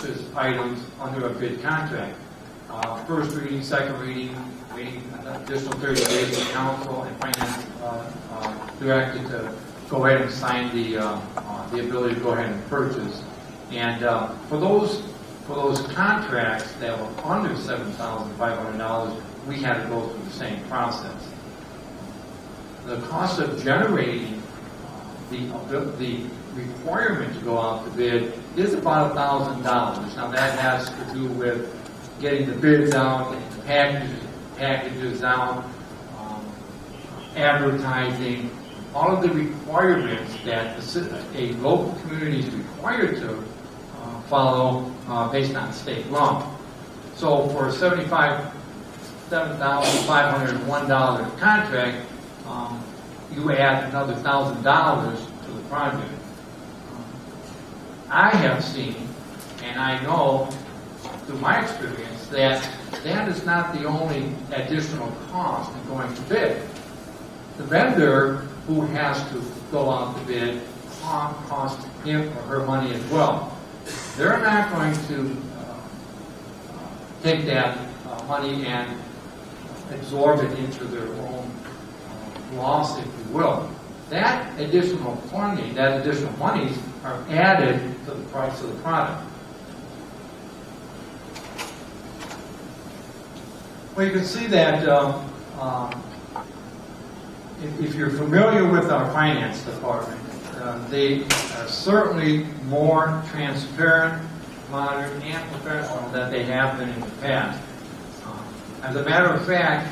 purchase items under a bid contract. First reading, second reading, waiting an additional 30 days for council and finance directed to go ahead and sign the ability to go ahead and purchase. And for those contracts that were under $7,500, we had to go through the same process. The cost of generating the requirement to go out to bid is about $1,000. Now that has to do with getting the bids out, getting the packages out, advertising, all of the requirements that a local community is required to follow based on state law. So for a $7,501 contract, you add another $1,000 to the project. I have seen, and I know through my experience, that is not the only additional cost in going to bid. The vendor who has to go out to bid costs him or her money as well. They're not going to take that money and absorb it into their own loss, if you will. That additional funding, that additional monies are added to the price of the product. Well, you can see that if you're familiar with our finance department, they are certainly more transparent, modern, and professional than they have been in the past. As a matter of fact,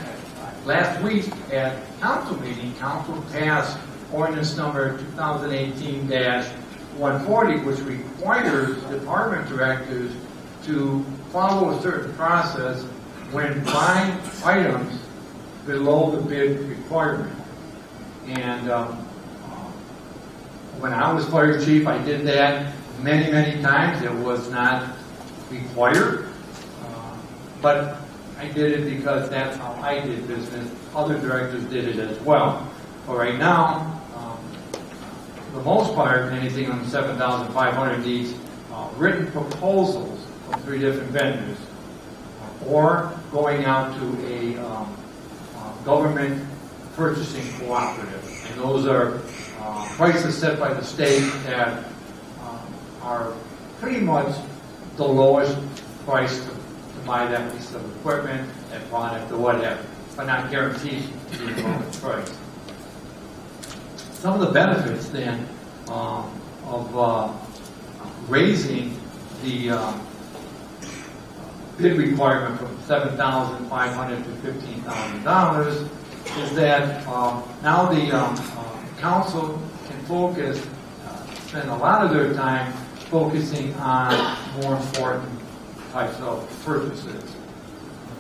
last week at council meeting, council passed ordinance number 2018-140, which requires department directors to follow a certain process when buying items below the bid requirement. And when I was fire chief, I did that many, many times. It was not required, but I did it because that's how I did business. Other directors did it as well. But right now, for the most part, anything under 7,500 needs written proposals from 3 different vendors, or going out to a government purchasing cooperative. And those are prices set by the state that are pretty much the lowest price to buy that piece of equipment, that product, or whatever, but not guaranteed to be the lowest price. Some of the benefits then of raising the bid requirement from $7,500 to $15,000 is that now the council can focus, spend a lot of their time focusing on more important types of purchases.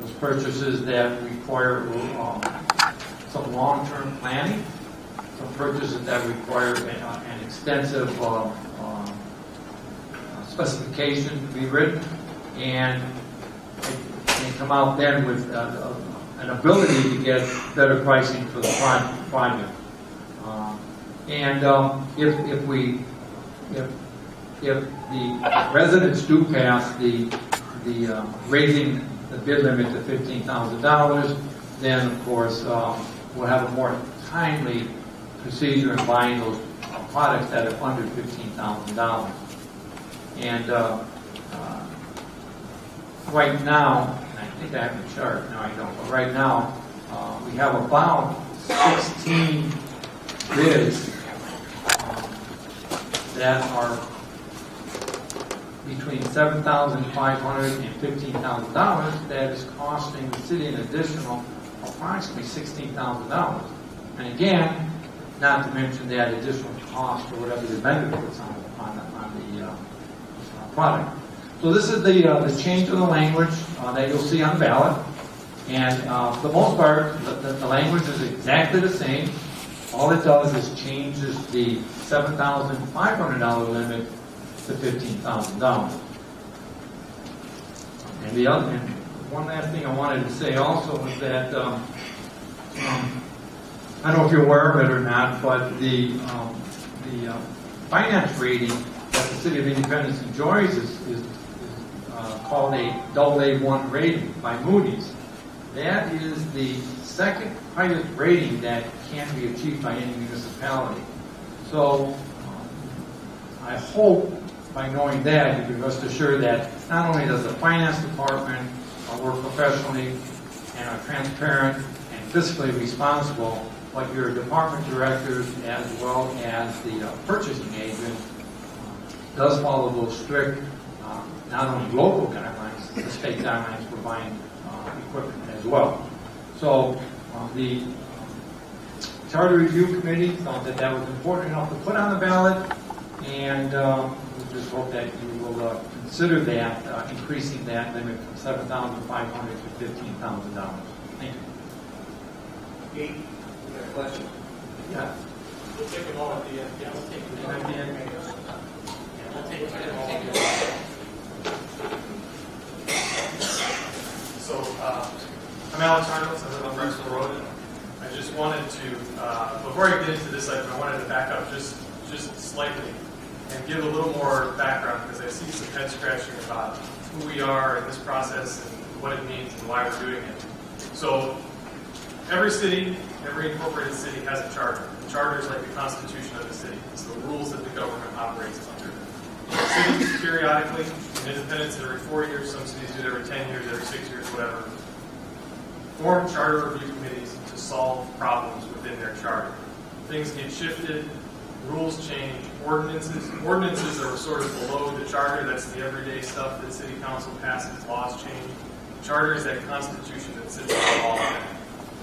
Those purchases that require some long-term planning, some purchases that require an extensive specification to be written, and come out then with an ability to get better pricing for the project. If the residents do pass the raising the bid limit to $15,000, then of course we'll have a more timely procedure in buying those products that are under $15,000. And right now, I think I have a chart. No, I don't. But right now, we have about 16 bids that are between $7,500 and $15,000. That is costing the city an additional approximately $16,000. And again, not to mention that additional cost or whatever the vendor puts on the product. So this is the change of the language that you'll see on the ballot. And for the most part, the language is exactly the same. All it does is changes the $7,500 limit to $15,000. And one last thing I wanted to say also is that I don't know if you're aware of it or not, but the finance rating that the City of Independence enjoys is called a AA1 rating by Moody's. That is the second highest rating that can be achieved by any municipality. So I hope by knowing that, you can rest assured that not only does the finance department work professionally and are transparent and fiscally responsible, but your department directors as well as the purchasing agent does follow those strict, not only local guidelines, the state guidelines for buying equipment as well. So the Charter Review Committee thought that that was important enough to put on the ballot, and we just hope that you will consider that, increasing that limit from $7,500 to $15,000. Thank you. Kate, you got a question? Yeah. We'll take them all at the end. Yeah, we'll take them at the end. Yeah, we'll take them all at the end. So, I'm Alex Arnold, I live on Brexville Road. I just wanted to, before I get into this item, I wanted to back up just slightly and give a little more background, because I see some head scratching about who we are in this process and what it means and why we're doing it. So, every city, every incorporated city has a charter. The charter is like the constitution of the city. It's the rules that the government operates under. Cities periodically, in Independence every 4 years, some cities do it every 10 years, every 6 years, whatever, form charter review committees to solve problems within their charter. Things get shifted, rules change, ordinances are sort of below the charter. That's the everyday stuff that city council passes, laws change. The charter is that constitution that sits above all of that.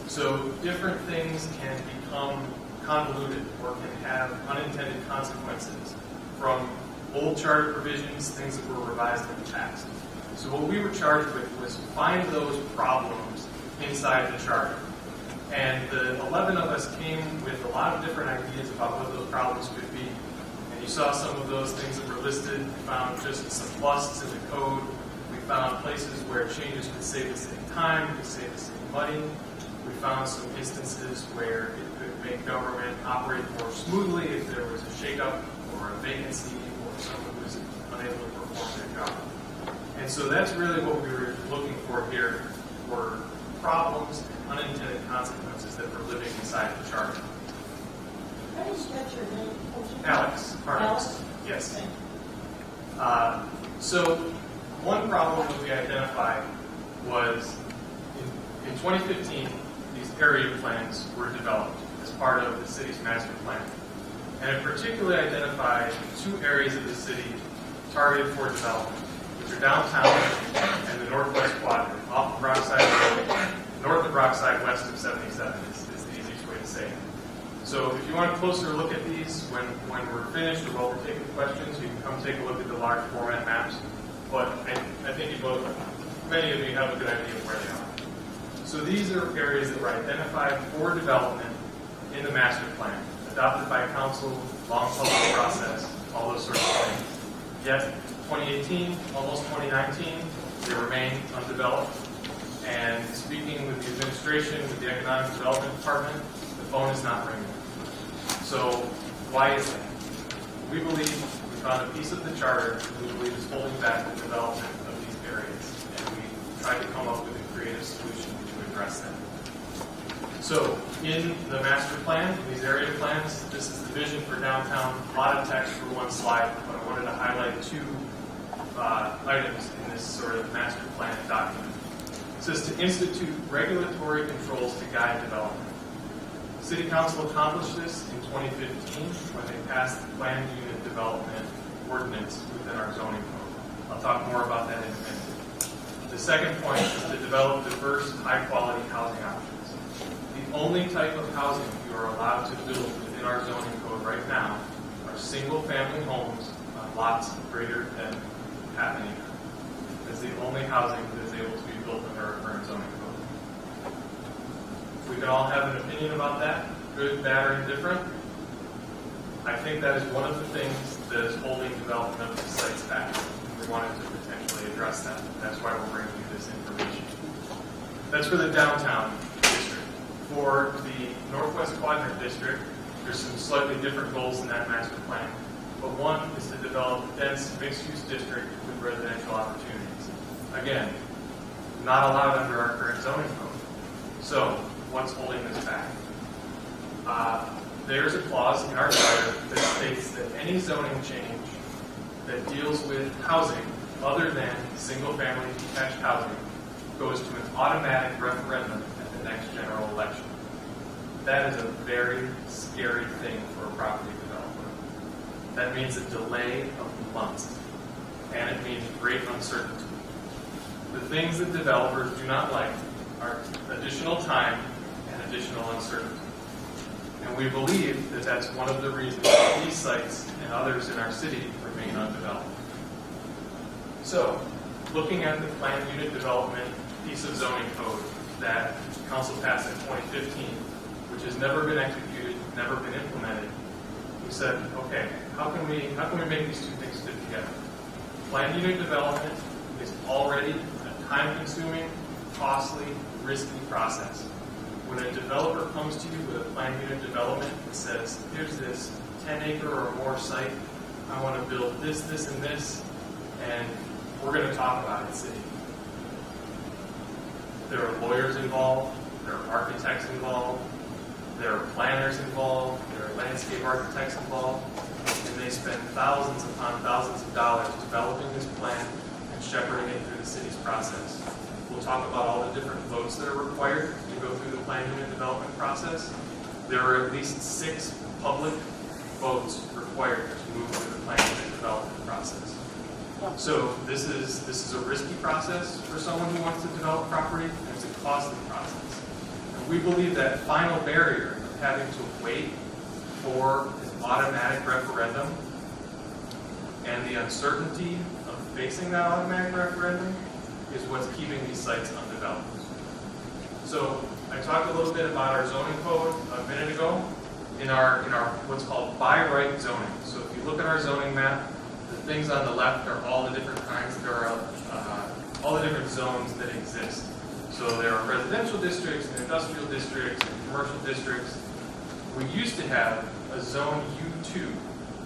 So different things can become convoluted or can have unintended consequences from old charter provisions, things that were revised in the past. So what we were charged with was find those problems inside the charter. And the 11 of us came with a lot of different ideas about what those problems could be. And you saw some of those things that were listed. We found just some pluses in the code. We found places where changes could save the city time, could save the city money. We found some instances where it could make government operate more smoothly if there was a shakeup or a vacancy or someone who was unable to perform their job. And so that's really what we were looking for here, were problems and unintended consequences that were living inside the charter. How do you spell your name? Alex. Alex? Yes. So one problem that we identified was in 2015, these area plans were developed as part of the city's master plan. And it particularly identified 2 areas of the city targeted for development, which are downtown and the northwest quadrant, off of Rockside Road, north of Rockside, west of 77 is the easiest way to say it. So if you want a closer look at these, when we're finished or while we're taking questions, you can come take a look at the large format maps. But I think many of you have a good idea of where they are. So these are areas that were identified for development in the master plan, adopted by council, long public process, all those sorts of things. Yet, 2018, almost 2019, they remain undeveloped. And speaking with the administration, with the Economic Development Department, the phone is not ringing. So why is that? We believe we found a piece of the charter that we believe is holding back the development of these areas. And we tried to come up with a creative solution to address that. So in the master plan, these area plans, this is the vision for downtown. A lot of text for one slide, but I wanted to highlight 2 items in this sort of master plan document. It says to institute regulatory controls to guide development. City Council accomplished this in 2015 when they passed the planned unit development ordinance within our zoning code. I'll talk more about that in a minute. The second point is to develop diverse, high-quality housing options. The only type of housing you are allowed to build within our zoning code right now are single-family homes on lots greater than half an acre. That's the only housing that is able to be built under our current zoning code. We can all have an opinion about that, good, bad, or indifferent. I think that is one of the things that is holding development of the sites back. We wanted to potentially address that. That's why we're bringing you this information. That's for the downtown district. For the Northwest Quadrant district, there's some slightly different goals in that master plan. but one is to develop a dense mixed-use district with residential opportunities. Again, not allowed under our current zoning code. So, what's holding this back? There's a clause in our charter that states that any zoning change that deals with housing other than single-family detached housing goes to an automatic referendum at the next general election. That is a very scary thing for a property developer. That means a delay of months, and it means great uncertainty. The things that developers do not like are additional time and additional uncertainty. And we believe that that's one of the reasons that these sites and others in our city remain undeveloped. So, looking at the planned unit development piece of zoning code that council passed in 2015, which has never been executed, never been implemented, we said, okay, how can we make these two things fit together? Planned unit development is already a time-consuming, costly, risky process. When a developer comes to you with a planned unit development and says, here's this 10-acre or more site, I want to build this, this, and this, and we're going to talk about it, city. There are lawyers involved, there are architects involved, there are planners involved, there are landscape architects involved, and they spend thousands upon thousands of dollars developing this plan and shepherding it through the city's process. We'll talk about all the different votes that are required to go through the plan unit development process. There are at least 6 public votes required to move through the plan unit development process. So this is a risky process for someone who wants to develop property, and it's a costly process. And we believe that final barrier of having to wait for an automatic referendum and the uncertainty of facing that automatic referendum is what's keeping these sites undeveloped. So I talked a little bit about our zoning code a minute ago in our what's called by right zoning. So if you look at our zoning map, the things on the left are all the different kinds, there are all the different zones that exist. So there are residential districts and industrial districts and commercial districts. We used to have a zone U2,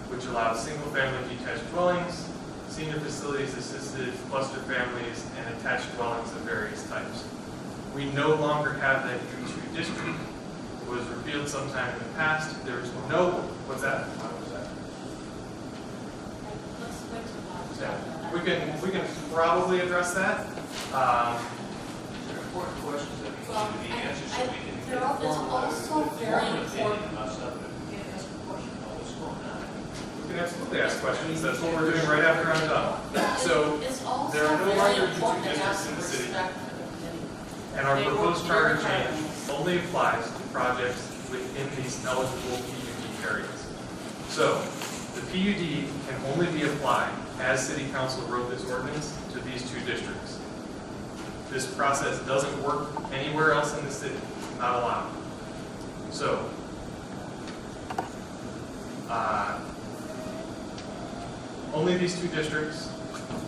which allowed single-family detached dwellings, senior facilities, assisted, cluster families, and attached dwellings of various types. We no longer have that U2 district. It was repealed sometime in the past. There's no, what's that? We can probably address that. Important questions that need Well, to be answered so we can it's also very important. about stuff that we can't ask a question about what's going on. We can absolutely ask questions. That's what we're doing right after I'm done. So It's also there are no very longer important U2 to ask districts in the city, respect for the community. and our They proposed work charter very hard change on this. only applies to projects within these eligible PUD areas. So the PUD can only be applied, as City Council wrote this ordinance, to these 2 districts. This process doesn't work anywhere else in the city, not allowed. So, only these 2 districts,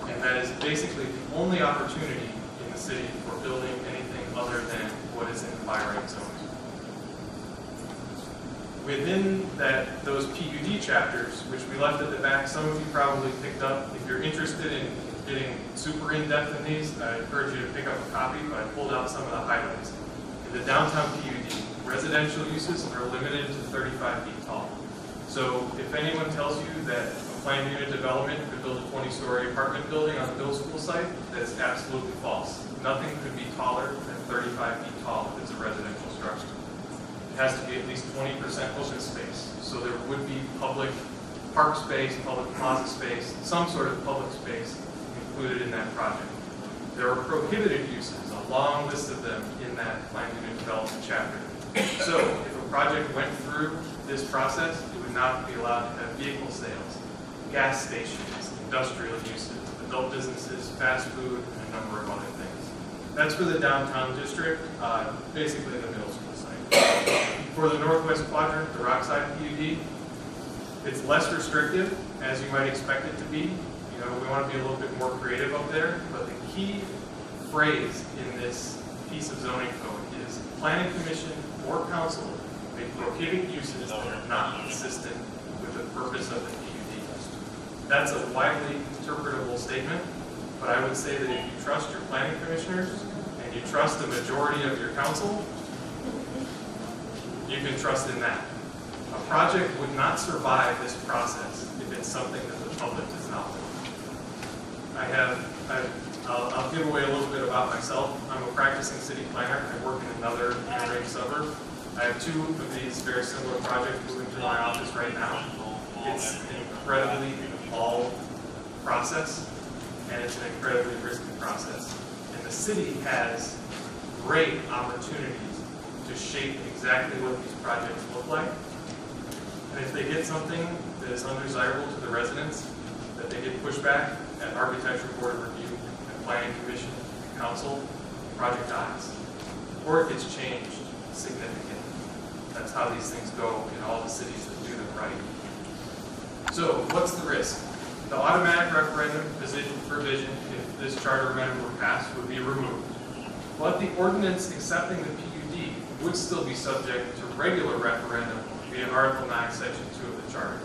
and that is basically the only opportunity in the city for building anything other than what is in the by right zones. Within those PUD chapters, which we left at the back, some of you probably picked up. If you're interested in getting super in-depth in these, I encourage you to pick up a copy, but I pulled out some of the highlights. In the downtown PUD, residential uses are limited to 35 feet tall. So if anyone tells you that a planned unit development could build a 20-story apartment building on the middle school site, that's absolutely false. Nothing could be taller than 35 feet tall if it's a residential structure. It has to be at least 20% open space. So there would be public park space, public plaza space, some sort of public space included in that project. There are prohibited uses, a long list of them in that planned unit development chapter. So if a project went through this process, it would not be allowed to have vehicle sales, gas stations, industrial uses, adult businesses, fast food, and a number of other things. That's for the downtown district, basically the middle school site. For the northwest quadrant, the Rockside PUD, it's less restrictive, as you might expect it to be. You know, we want to be a little bit more creative up there, but the key phrase in this piece of zoning code is planning commission or council may prohibit uses that are not consistent with the purpose of the PUD. That's a widely interpretable statement, but I would say that if you trust your planning commissioners and you trust the majority of your council, you can trust in that. A project would not survive this process if it's something that the public does not want. I'll give away a little bit about myself. I'm a practicing city planner. I work in another inner-ring suburb. I have 2 of these very similar projects moving through my office right now. It's an incredibly involved process, and it's an incredibly risky process. And the city has great opportunities to shape exactly what these projects look like. And if they get something that is undesirable to the residents, that they get pushback at Architecture Board of Review, and Planning Commission, and Council, the project dies. Or it gets changed significantly. That's how these things go in all the cities that do them right. So, what's the risk? The automatic referendum provision, if this charter amendment were passed, would be removed. But the ordinance accepting the PUD would still be subject to regular referendum via Article 9, Section 2 of the charter.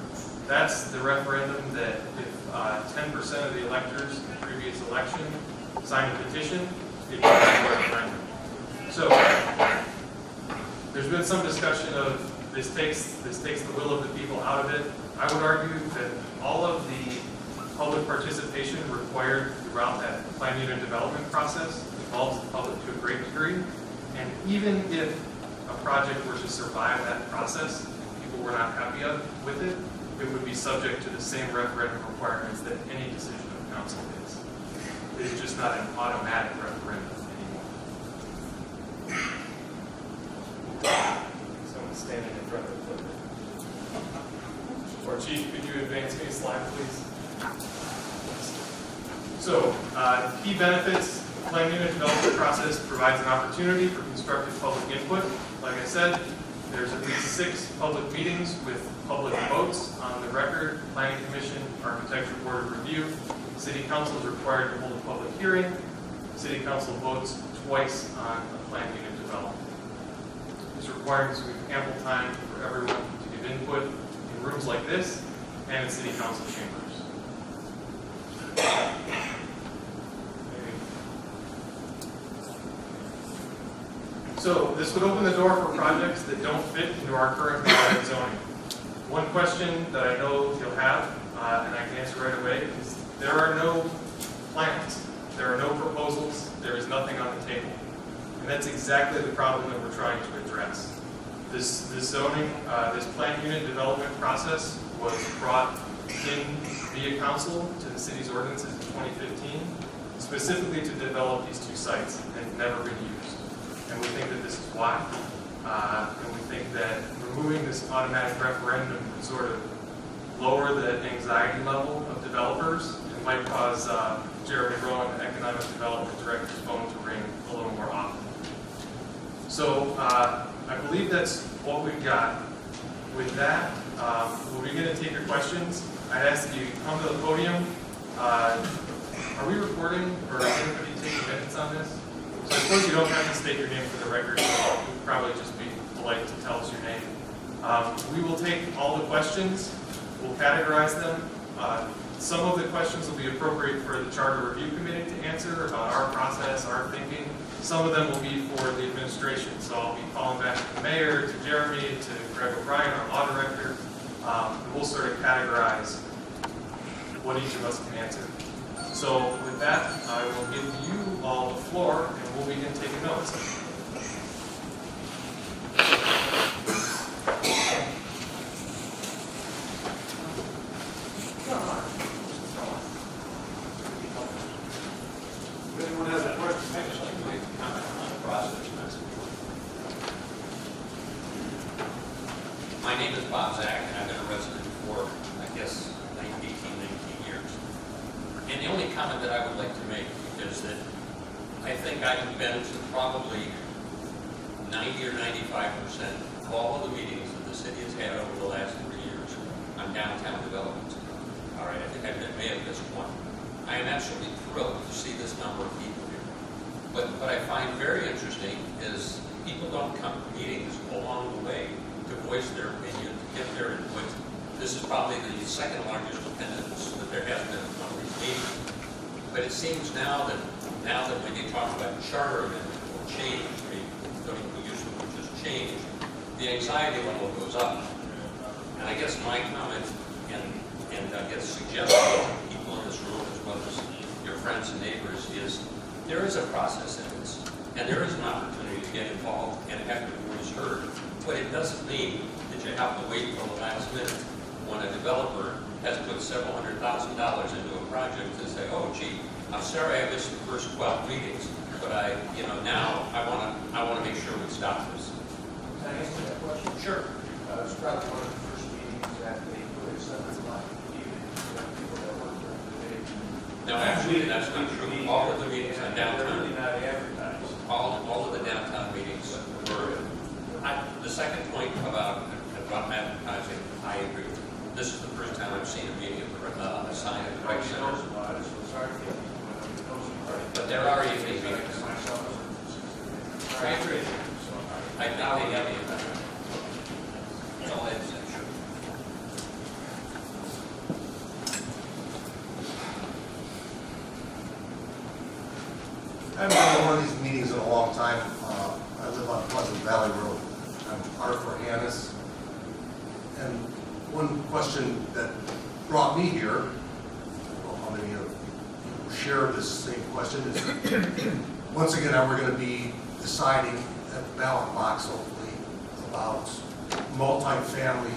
That's the referendum that if 10% of the electors in the previous election signed a petition, it would be a referendum. So, there's been some discussion of this takes the will of the people out of it. I would argue that all of the public participation required throughout that plan unit development process involves the public to a great degree. And even if a project were to survive that process, and people were not happy with it, it would be subject to the same referendum requirements that any decision of council is. It is just not an automatic referendum anymore. Someone's standing in front of the clipboard. Or Chief, could you advance me a slide, please? So, key benefits. The plan unit development process provides an opportunity for constructive public input. Like I said, there's at least 6 public meetings with public votes on the record. Planning Commission, Architecture Board of Review. City Council is required to hold a public hearing. City Council votes twice on a plan unit development. This requires ample time for everyone to give input in rooms like this and in City Council chambers. So this would open the door for projects that don't fit into our current project zoning. One question that I know you'll have, and I can answer right away, is there are no plans, there are no proposals, there is nothing on the table. And that's exactly the problem that we're trying to address. This zoning, this plan unit development process was brought in via council to the city's ordinances in 2015, specifically to develop these 2 sites, and it's never been used. And we think that this is why. And we think that removing this automatic referendum would sort of lower the anxiety level of developers and might cause Jeremy Rowan, the Economic Development Director's phone to ring a little more often. So I believe that's what we've got. With that, we'll begin to take your questions. I'd ask that you come to the podium. Are we recording or is anybody taking minutes on this? So I suppose you don't have to state your name for the record. So it would probably just be polite to tell us your name. We will take all the questions. We'll categorize them. Some of the questions will be appropriate for the Charter Review Committee to answer about our process, our thinking. Some of them will be for the administration. So I'll be calling back to the mayor, to Jeremy, to Greg O'Brien, our law director. And we'll sort of categorize what each of us can answer. So with that, I will give you all the floor, and we'll begin taking notes. If anyone has a question, I just like to make a comment on the process. My name is Bob Zach, and I've been a resident for, I guess, 19 years. And the only comment that I would like to make is that I think I've been to probably 90 or 95% of all of the meetings that the city has had over the last 3 years on downtown development. All right, I think I may have missed one. I am absolutely thrilled to see this number of people here. But what I find very interesting is people don't come to meetings along the way to voice their opinion, to get their input, This is probably the second largest attendance that there has been in one of these meetings. But it seems now that when you talk about charter amendment or change, I mean, don't even use the word just change, the anxiety level goes up. And I guess my comment and I guess suggestion to people in this room as well as your friends and neighbors is there is a process in this, and there is an opportunity to get involved and have your voice heard. But it doesn't mean that you have to wait till the last minute when a developer has put several $100,000 into a project to say, oh, gee, I'm sorry I missed the first 12 meetings, but now I want to make sure we stop this. Can I answer that question? Sure. It's probably one of the first meetings that they put at 7 o'clock even people that work during the day. No, actually, that's not true. All of the meetings on They're downtown, really not advertised. all of the downtown meetings were. The second point about advertising, I agree with. This is the first time I've seen a meeting a sign at the rec Nobody center. knows about it, so it's hard to get people to know. But there are evening meetings. Myself as a I agree. so I now they have the event. That's all I have to say. Sure. I haven't been to one of these meetings in a long time. I live on Pleasant Valley Road. I'm Arthur Hannes. And one question that brought me here, I don't know how many of you share this same question, is once again, we're going to be deciding at the ballot box, hopefully, about multi-family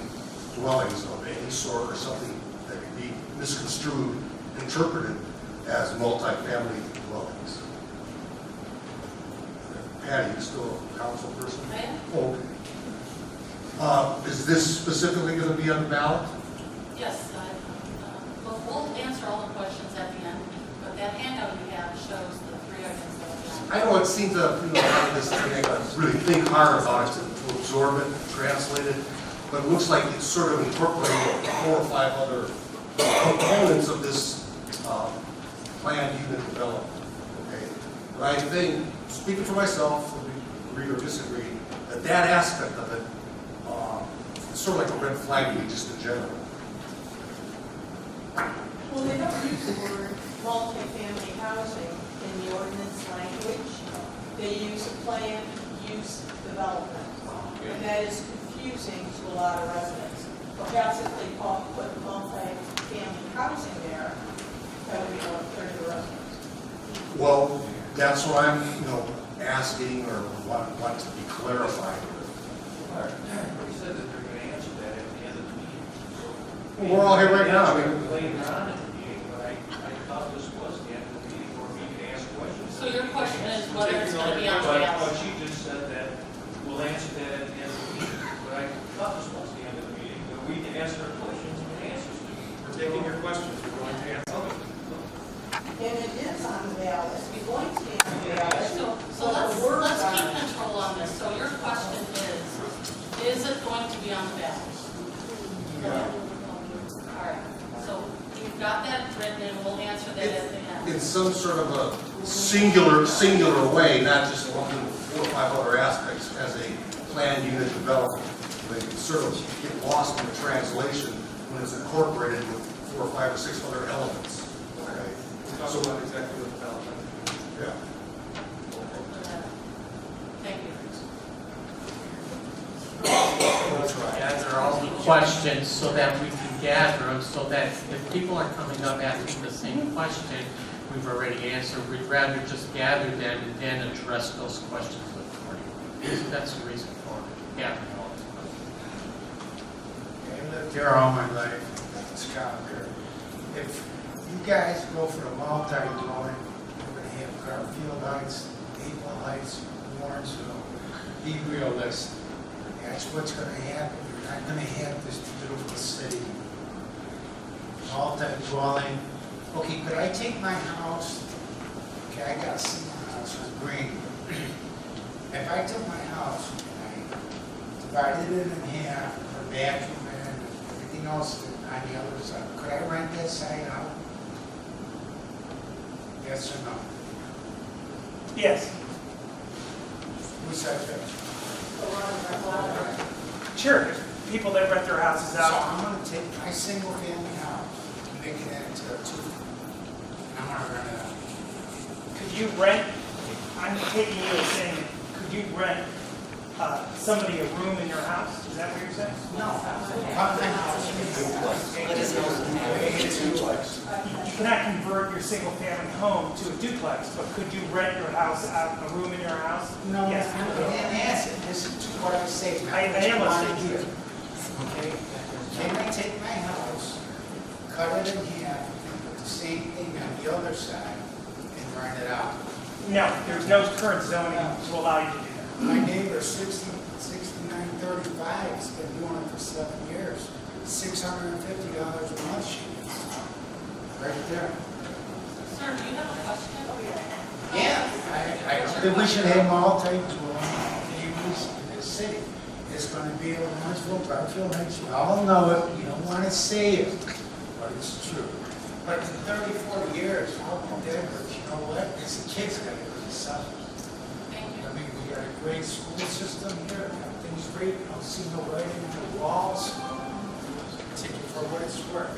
dwellings of any sort or something that could be misconstrued, interpreted as multi-family dwellings. Patty, you still a council person? I am. Okay. Is this specifically going to be on the ballot? Yes, we'll answer all the questions at the end, but that handout you have shows the 3 items that we I know it seemed to, have this thing, I gotta really think hard about it to absorb it, translate it, but it looks like it's sort of incorporating 4 or 5 other components of this planned unit development. Okay, but I think, speaking for myself, whether we agree or disagree, that aspect of it, it's sort of like a red flag to me, just in general. Well, they don't use the word multifamily housing in the ordinance language. They use a planned use development. And that is confusing to a lot of residents. Perhaps if they put multifamily housing there, that would be more clear to the residents. Well, that's what I'm, asking or want to be clarified. They said that they're going to answer that at the end of the meeting. So, Well, we're all here right now. Later on in the meeting, but I thought this was the end of the meeting for me to ask questions. So your question is whether it's going to be on the ballot? But she just said that we'll answer that at the end of the meeting. But I thought this was the end of the meeting, that we can answer our questions and answers to me. We're taking your questions, we're going to answer them. And it is on the ballot. It's going to be on the ballot. So let's keep control on this. So your question is it going to be on the ballot? All right, so you've got that written and we'll answer that at the end. In some sort of a singular way, not just looking at 4 or 5 other aspects as a planned unit development. They can sort of get lost in the translation when it's incorporated with 4 or 5 or 6 other elements. Okay. We'll talk about exactly what the ballot is. Yeah. Thank you. Gather all the questions so that we can gather them, so that if people are coming up asking the same question we've already answered, we'd rather just gather them and then address those questions with authority. So that's the reason for gathering all those questions. I lived here all my life, it's Concord. If you guys go for a multi-dwelling, we're gonna have Garfield Heights, Maple Heights, Warrensville. Be realistic. That's what's gonna happen. You're not gonna have this beautiful city. Multi-dwelling. Okay, could I take my house? Okay, I got a single house with green. If I took my house and I divided it in half, put a bathroom in, and everything else on the other side, could I rent that side out? Yes or no? Yes, Who said that? So we're on the ballot. sure. people that rent their houses So out. I'm gonna take my single family house, make it into a two, and I'm gonna rent it out. Could you rent, I'm taking you as saying, could you rent somebody a room in your house? Is that what you're saying? No, cut my house into a duplex. You cannot convert your single family home to a duplex, but could you rent your house out, a room in your house? No, Yes. I didn't answer, listen to what I say, not I what you am wanna listening. hear. Okay, can I take my house, cut it in half, and put the same thing on the other side, and rent it out? No, there's no current zoning to allow you to do that. My neighbor, 6935, has been doing it for 7 years, $650 a month she gets. Right there. Sir, do you have a question? Yeah, I think we should have multi-dwelling families in this city. It's gonna be a Lawrenceville, Garfield Heights, you all know it, you don't wanna say it, but it's true. But in 30, 40 years, I'll be dead, but you know what, it's the kids that are gonna suffer. Thank you. I mean, we got a great school system here, everything's great, I don't see no writing on the walls. Take it for what it's worth.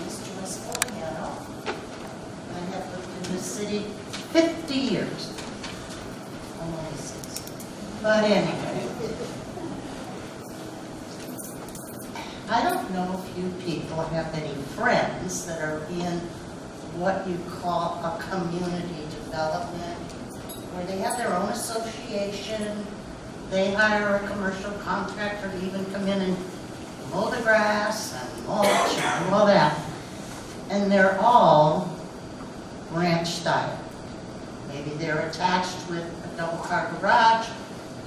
Mr. Espoliano. I have lived in this city 50 years. I'm only 60. But anyway, I don't know if you people have any friends that are in what you call a community development, where they have their own association, they hire a commercial contractor to even come in and mow the grass and mulch and all that. And they're all ranch style. Maybe they're attached with a double-car garage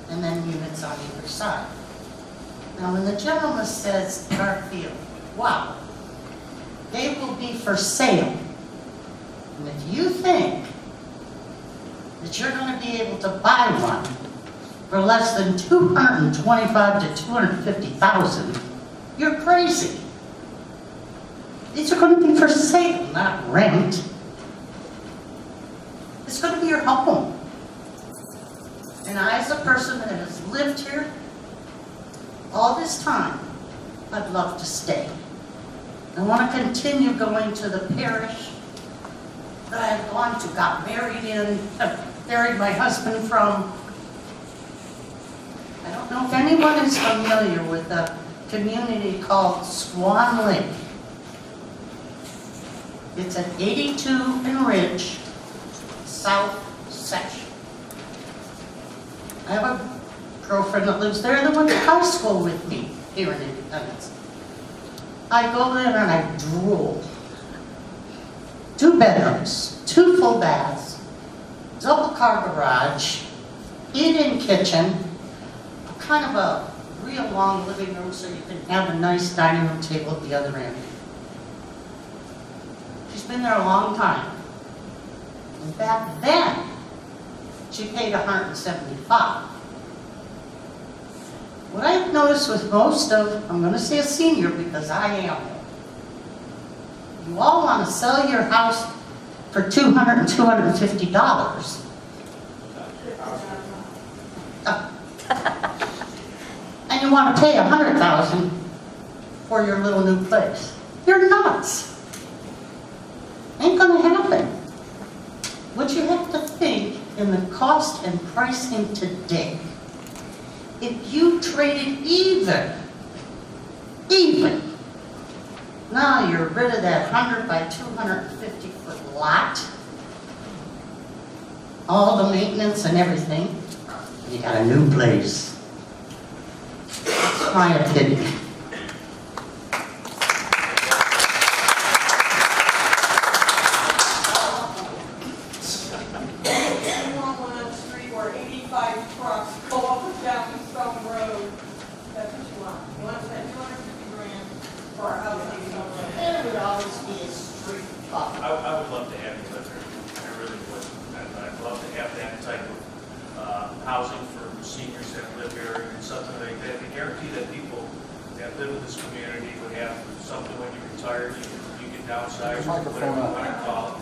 and then units on either side. Now, when the gentleman says Garfield, wow, they will be for sale. And if you think that you're going to be able to buy one for less than $225,000 to $250,000, you're crazy. These are going to be for sale, not rent. It's going to be your home. And I, as a person that has lived here all this time, I'd love to stay. I want to continue going to the parish that I've gone to, got married in, married my husband from. I don't know if anyone is familiar with a community called Swan Lake. It's at 82 and Ridge, south section. I have a girlfriend that lives there that went to high school with me here in Independence. I go there and I drool. 2 bedrooms, 2 full baths, double car garage, eat-in kitchen, kind of a real long living room so you can have a nice dining room table at the other end. She's been there a long time. And back then, she paid $175. What I've noticed with most of, I'm going to say a senior because I am, you all want to sell your house for $200 and $250. And you want to pay $100,000 for your little new place. You're nuts. Ain't gonna happen. What you have to think in the cost and pricing today, if you traded even, now you're rid of that 100 by 250 foot lot, all the maintenance and everything, you got a new place. That's my opinion. I would love to have you live here. I really would. I'd love to have that type of housing for seniors that live here and something like that. To guarantee that people that live in this community would have something when you retire, you can downsize, or whatever you want to call it,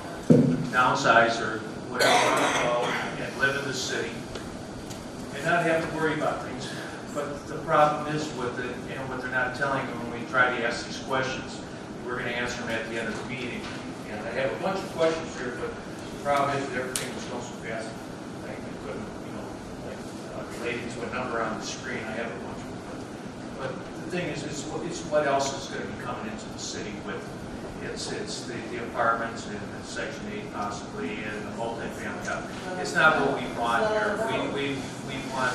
downsize or whatever you want to call it, and live in the city, and not have to worry about things. But the problem is with it, and what they're not telling you when we try to ask these questions, we're going to answer them at the end of the meeting. And I have a bunch of questions here, but the problem is that everything was going so fast, I couldn't, relating to a number on the screen, I have a bunch of them. But the thing is, it's what else is going to be coming into the city with, it's the apartments and the Section 8 possibly, and the multifamily house. It's not what we want here. We want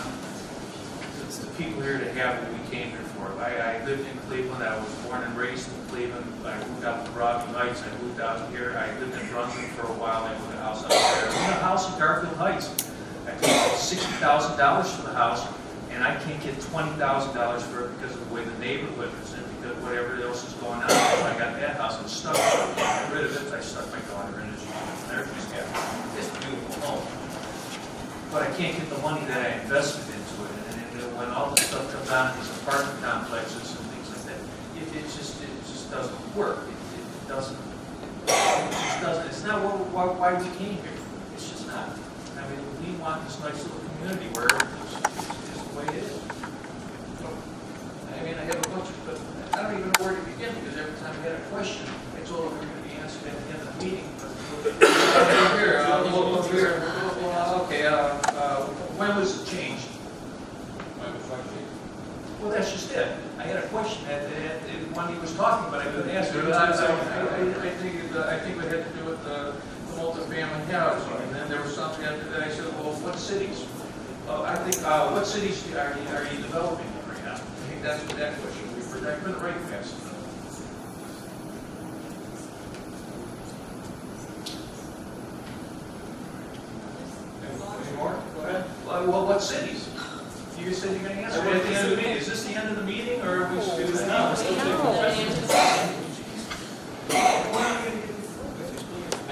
the people here to have what we came here for. I lived in Cleveland, I was born and raised in Cleveland, I moved out to Broadview Heights, I moved out here, I lived in Brunswick for a while, I moved a house out there. I own a house in Garfield Heights. I paid $60,000 for the house, and I can't get $20,000 for it because of the way the neighborhood is and because whatever else is going on. So I got that house, I'm stuck. I got rid of it, I stuck my daughter in it. She's got this beautiful home. But I can't get the money that I invested into it. And when all this stuff comes out in these apartment complexes and things like that, it just doesn't work. It just doesn't. It's not why we came here. It's just not. I mean, we want this nice little community where it's the way it is. So, I mean, I have a bunch of, but I don't even know where to begin because every time I had a question, I told them we were going to be answered at the end of the meeting. When was it changed? Well, that's just it. I had a question when he was talking, but I couldn't answer it. I think it had to do with the multifamily housing, and then there was something after that. I said, well, what cities? I think, what cities are you developing right now? I think that's what that question was. I couldn't write fast enough. Any more? Go ahead. Well, what cities? You said you're going to answer at the end of the meeting. Is this the end of the meeting, or are we still? No. I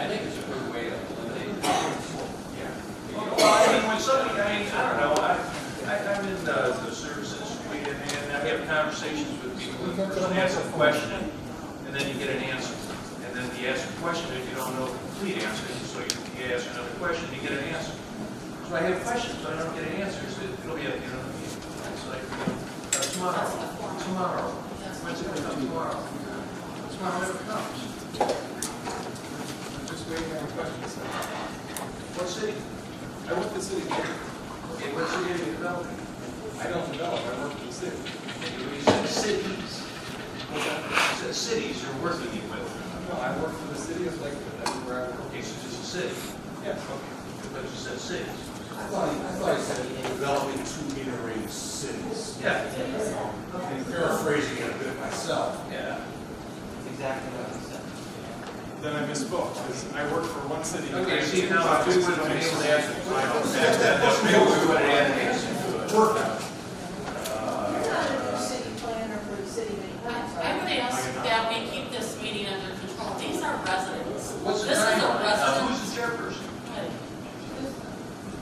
think it's a good way to eliminate. Well, I mean, when somebody, I don't know, I'm in the service industry, and I have conversations with people. The person asks a question, and then you get an answer. And then you ask a question, and you don't know the complete answer, so you ask another question, and you get an answer. So I have questions, but I don't get an answer, so it'll be at the end of the meeting. It's like, tomorrow. When's it going to come? Tomorrow. Tomorrow never comes. Just waiting on questions. What city? I work for the city. Okay, what city are you developing? I don't develop, I work for the city. You said cities. You said cities you're working with. No, I work for the city of Lakewood, that's where I work. Okay, so just a city. Yes. Okay, but you said cities. I thought he said developing 2 metering cities. Yeah. I'm paraphrasing it a bit myself. Yeah. Exactly what I said. Then I misspoke, because I work for one city. Okay, see, now if we would have been able to answer the question, maybe we would have had an answer to it. Work out. You're not a city planner for the city of Manhattan. I would ask that we keep this meeting under control. These are residents. What's the This is a timeline? resident. Who's the chairperson?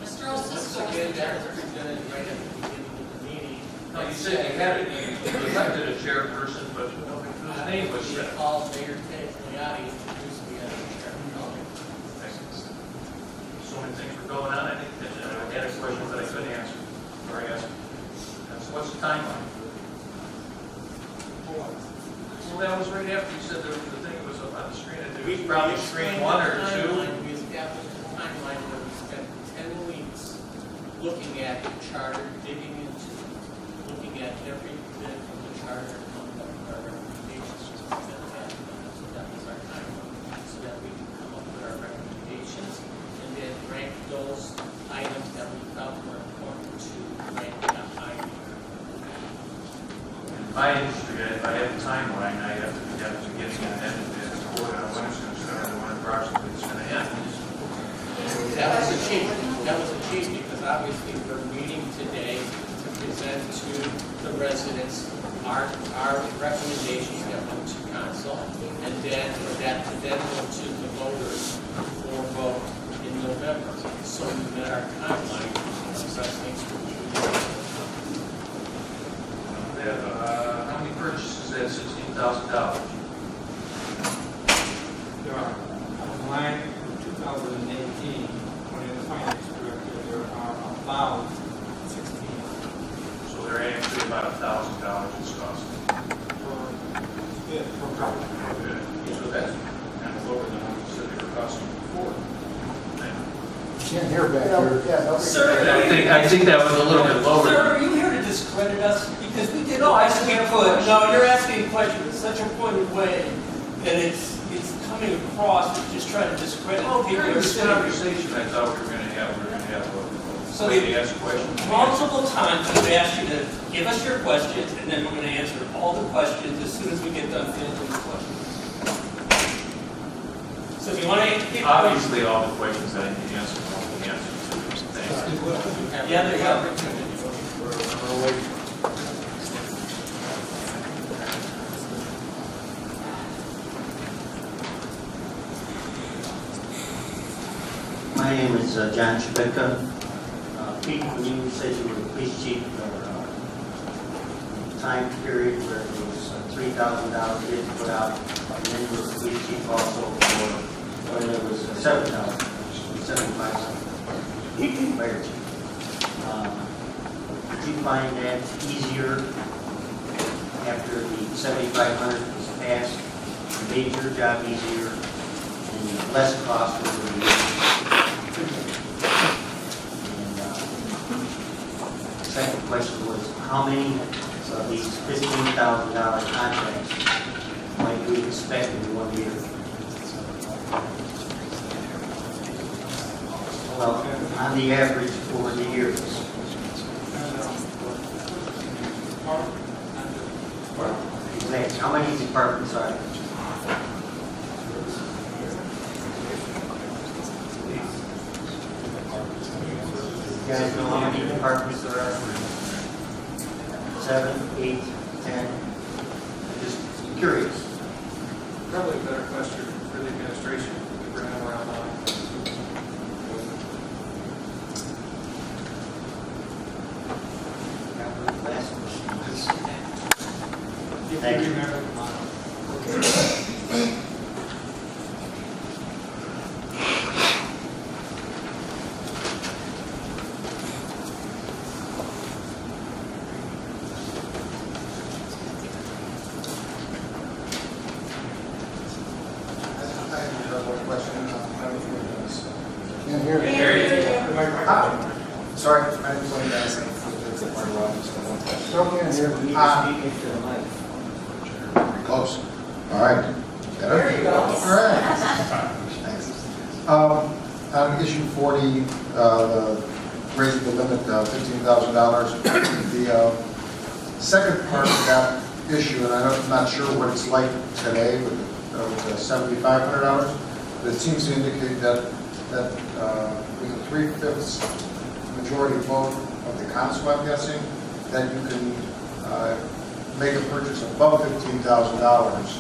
Mr. Osisco is the chairperson. No, you said you had it, you elected a chairperson, but whose name was said? Paul Mayor Tagliani introduced me as the chairman. So many things were going on, I think that I had a question that I couldn't answer, or I asked. So what's the timeline? Well, that was right after you said the thing was up on the screen, it was probably screen 1 or 2. We established a timeline where we spent 10 weeks looking at the charter, digging into it, looking at every bit of the charter, coming up with our recommendations, just to present that. So that was our timeline, so that we could come up with our recommendations and then rank those items that we felt were important to rank a high. In my industry, if I have a timeline, I have to get to an end of this quarter, when it's going to start, and when approximately it's going to end. That was achieved. That was achieved because obviously we're meeting today to present to the residents our recommendations that went to council, and then that to then go to the voters for vote in November. So we met our timeline of such things. How many purchases at $16,000? say about $1,000 it's costing. So that's kind of lower than what you said they were costing before. Can't hear back here. Sir, I think that was a little bit lower. Sir, are you here to discredit us? Because we did the best we could. No, you're asking a question in such a pointed way that it's coming across as just trying to discredit Well, people. during who are this sitting here. conversation, I thought we were going to have So a way to ask questions. Multiple times we've asked you to give us your questions, and then we're going to answer all the questions as soon as we get done answering the questions. So if you want to keep Obviously, all the questions that I need answered, won't be answered. Thanks. Yeah, there you go. My name is John Chibika. Pete, when you said you were the police chief for time period where it was $3,000 you had to put out, and then you were the police chief also for when it was $7,000, $7,500 fire chief. Did you find that easier after the $7,500 was passed? It made your job easier and less cost over the years? Second question was, how many of these $15,000 contracts might we expect in 1 year? Well, on the average over the years. Exactly. How many departments are there? You guys know how many departments there are? 7, 8, 10? I'm just curious. Probably a better question for the administration to bring them around now. Last question. Thank you. Can't hear. Sorry, I just wanted to ask if part of what just one question. Still can't hear. Close. All right. There you go. All right. Thanks. On issue 40, the raising the limit $15,000, the second part of that issue, and I'm not sure what it's like today with the $7,500, but it seems to indicate that with a 3/5 majority vote of the council, I'm guessing, that you can make a purchase above $15,000,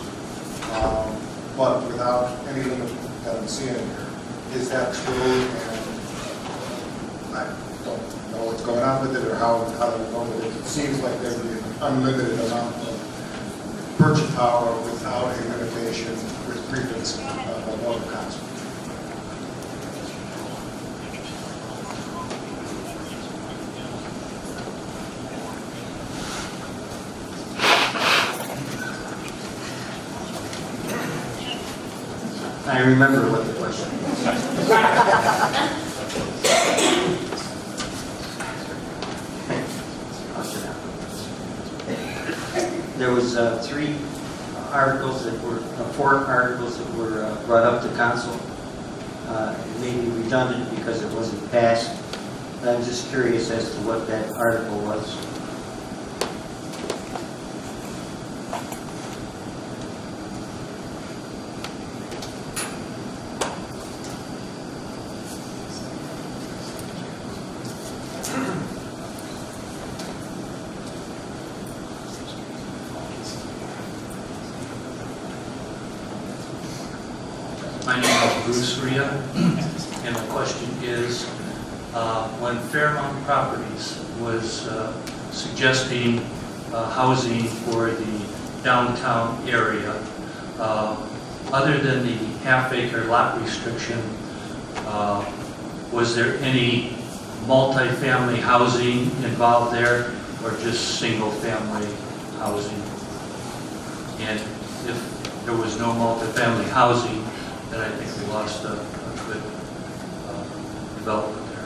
but without any limit that I'm seeing here. Is that true? And I don't know what's going on with it or how they're going with it. It seems like there would be an unlimited amount of purchase power without a limitation with 3/5 of vote of council. I remember what the question was. I'll sit down. There was 3 articles that were, 4 articles that were brought up to council. It may be redundant because it wasn't passed. I'm just curious as to what that article was. My name is Bruce Ria, and the question is, when Fairmount Properties was suggesting housing for the downtown area, other than the half-acre lot restriction, was there any multifamily housing involved there? or just single-family housing. And if there was no multifamily housing, then I think we lost a good development there.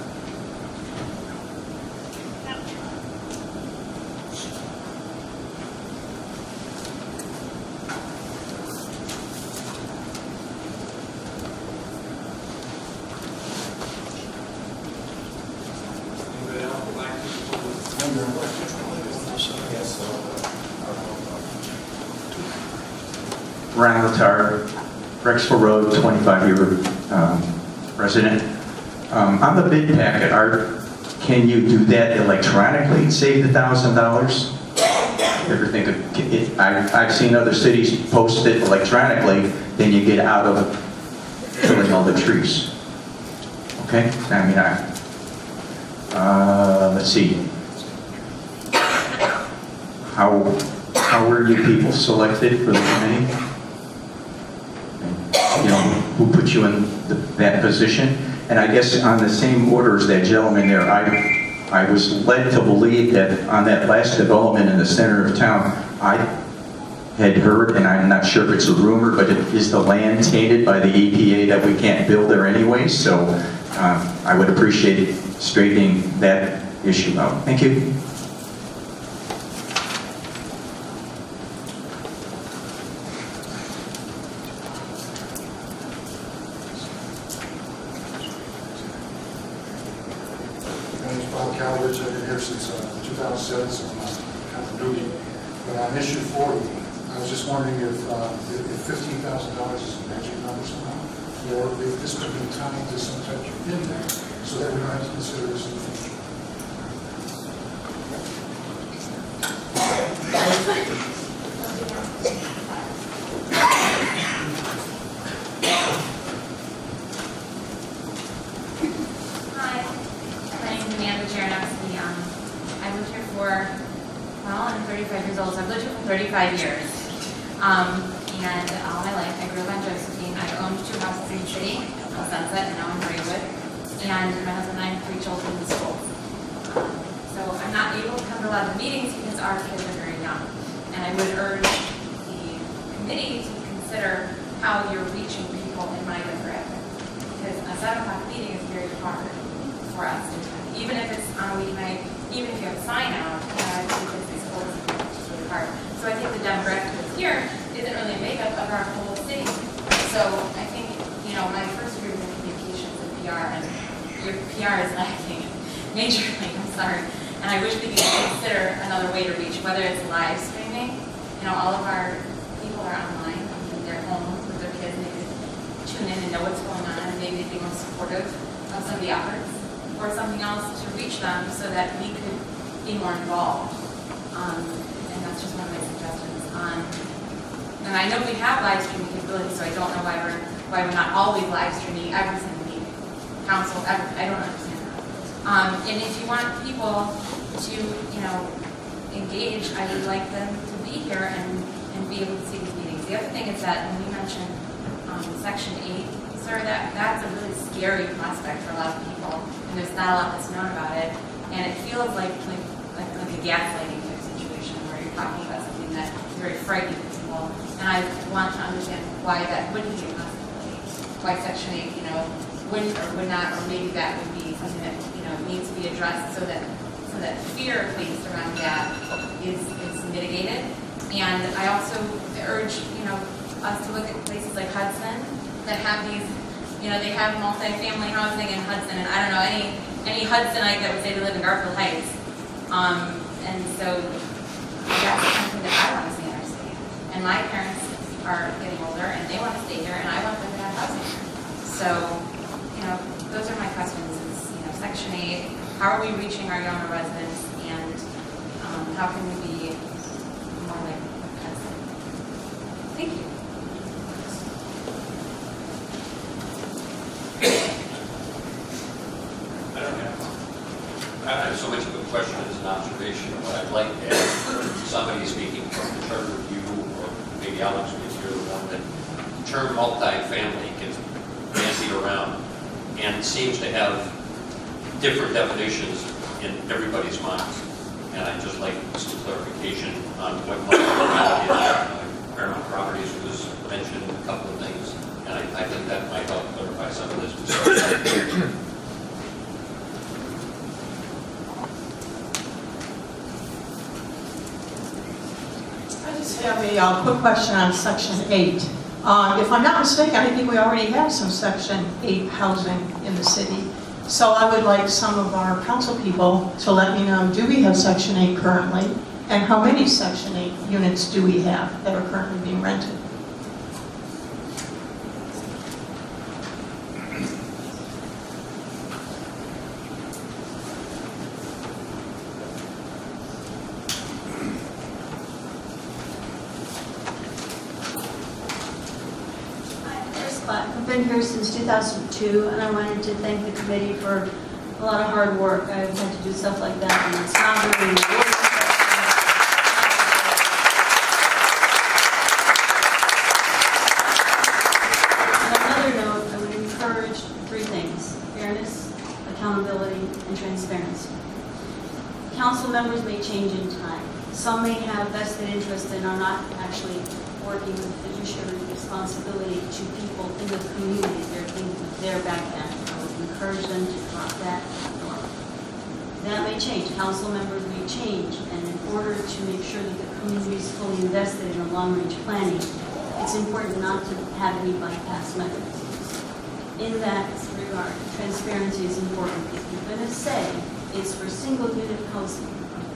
Anybody else would like to? Under question? Yes, Ryan Latar, Rexville Road, 25-year resident. On the bid packet, can you do that electronically and save the $1,000? Ever think of it? I've seen other cities post it electronically, then you get out of killing all the trees. Okay? I mean, let's see. How were you people selected for the committee? You know, who put you in that position? And I guess on the same order as that gentleman there, I was led to believe that on that last development in the center of town, I had heard, and I'm not sure if it's a rumor, but is the land tainted by the EPA that we can't build there anyway? So I would appreciate straightening that issue out. Thank you. My name's Bob Calvert. I've been here since 2007, so I'm kind of newbie. But on issue 40, I was just wondering if $15,000 is a magic number somehow, or if this could be tied to some type of index, so that we don't have to consider this in the future. Hi, my name is Amanda Jaranowski. I lived here for, well, I'm 35 years old, so I've lived here for 35 years. And all my life, I grew up on Josephine. I owned 2 houses in the city, on Sunset, and now in Braidwood. And my husband and I have 3 children in school. So I'm not able to come to a lot of the meetings because our kids are very young. And I would urge the committee to consider how you're reaching people in my demographic. Because a 7 o'clock meeting is very hard for us to do. Even if it's on a weeknight, even if you have a sign out, because these schools are just really hard. So I think the demographic that's here isn't really a makeup of our whole city. So I think, my first degree was in communications and PR, and your PR is lacking majorly, I'm sorry. And I wish that you could consider another way to reach, whether it's live streaming. All of our people are online, they're home with their kids, and they can tune in and know what's going on, and maybe be more supportive of some of the efforts, or something else to reach them so that we could be more involved. And that's just one of my suggestions. And I know we have live streaming capabilities, so I don't know why we're not always live streaming every single meeting. Council, I don't understand that. And if you want people to, engage, I would like them to be here and be able to see these meetings. The other thing is that when we mentioned Section 8, sir, that's a really scary prospect for a lot of people, and there's not a lot that's known about it. And it feels like a gaslighting type situation where you're talking about something that is very frightening to people. And I want to understand why that wouldn't be a possibility. Why Section 8, wouldn't or would not, or maybe that would be something that needs to be addressed so that fear placed around that is mitigated. And I also urge us to look at places like Hudson that have these, they have multi-family housing in Hudson, and I don't know any Hudsonite that would say they live in Garfield Heights. And so that's something that I want to see in our city. And my parents are getting older, and they want to stay here, and I want them to have housing here. So, those are my questions. Is Section 8, how are we reaching our younger residents, and how can we be more like Hudson? Thank you. I don't have so much of a question as an observation, but I'd like to ask somebody speaking from the charter review, or maybe Alex, if you're the one, that the term multi-family gets bandied around and seems to have different definitions in everybody's minds. And I'd just like on what multi-family is. Paramount Properties was mentioned a couple of things, and I think that might help clarify some of this. I just have a quick question on Section 8. If I'm not mistaken, I think we already have some Section 8 housing in the city. So I would like some of our council people to let me know, do we have Section 8 currently? And how many Section 8 units do we have that are currently being rented? I've been here since 2002, and I wanted to thank the committee for a lot of hard work. I've had to do stuff like that, and it's not very On another note, I would encourage three things: fairness, accountability, and transparency. Council members may change in time. Some may have vested interest and are not actually working with fiduciary responsibility to people in the community. They're thinking of their back end. I would encourage them to drop that norm. That may change. Council members may change, and in order to make sure that the community is fully invested in a long-range planning, it's important not to have any bypass mechanisms. In that regard, transparency is important. If you're going to say it's for single-unit housing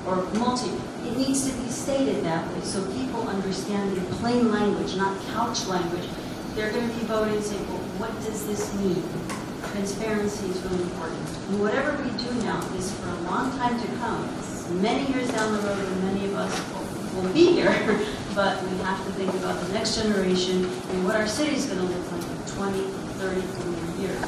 or multi, it needs to be stated that way so people understand in plain language, not couch language. They're going to be voting and say, well, what does this mean? Transparency is really important. And whatever we do now is for a long time to come. Many years down the road, and many of us will be here, but we have to think about the next generation and what our city is going to look like in 20, 30, 40 years.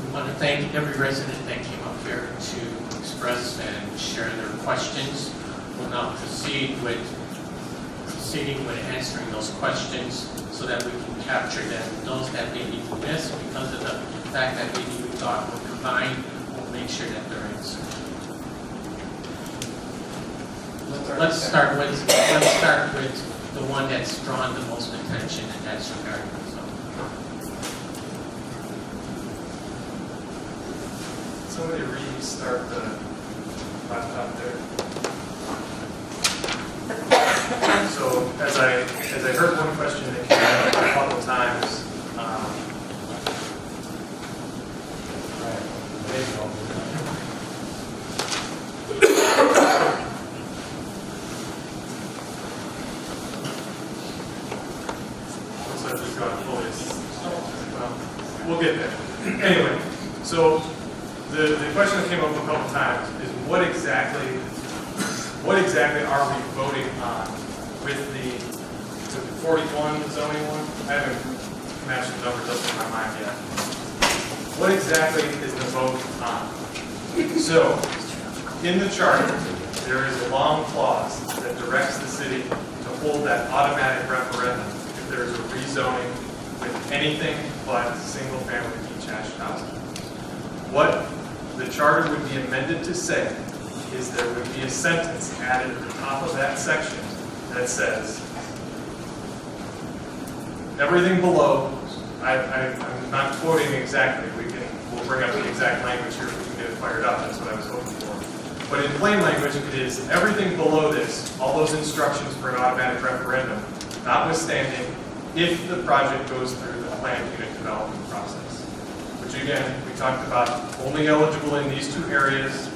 I want to thank every resident that came up here to express and share their questions. We'll now proceeding with answering those questions so that we can capture them. Those that maybe we missed because of the fact that maybe we thought were combined, we'll make sure that they're answered. Let's start with the one that's drawn the most attention, and that's regarding the zone. Somebody restart the laptop there. So as I heard one question that came up a couple of times, there you go. Looks like we've gone fully. Well, we'll get there. Anyway, so the question that came up a couple times is what exactly are we voting on with the 41 zoning one? I haven't matched the numbers up in my mind yet. What exactly is the vote on? So, in the charter, there is a long clause that directs the city to hold that automatic referendum if there is a rezoning with anything but single-family detached housing. What the charter would be amended to say is there would be a sentence added at the top of that section that says, everything below, I'm not quoting exactly, we'll bring up the exact language here if we can get it fired up, that's what I was hoping for. But in plain language, it is everything below this, all those instructions for an automatic referendum, notwithstanding if the project goes through the planned unit development process. Which again, we talked about only eligible in these two areas,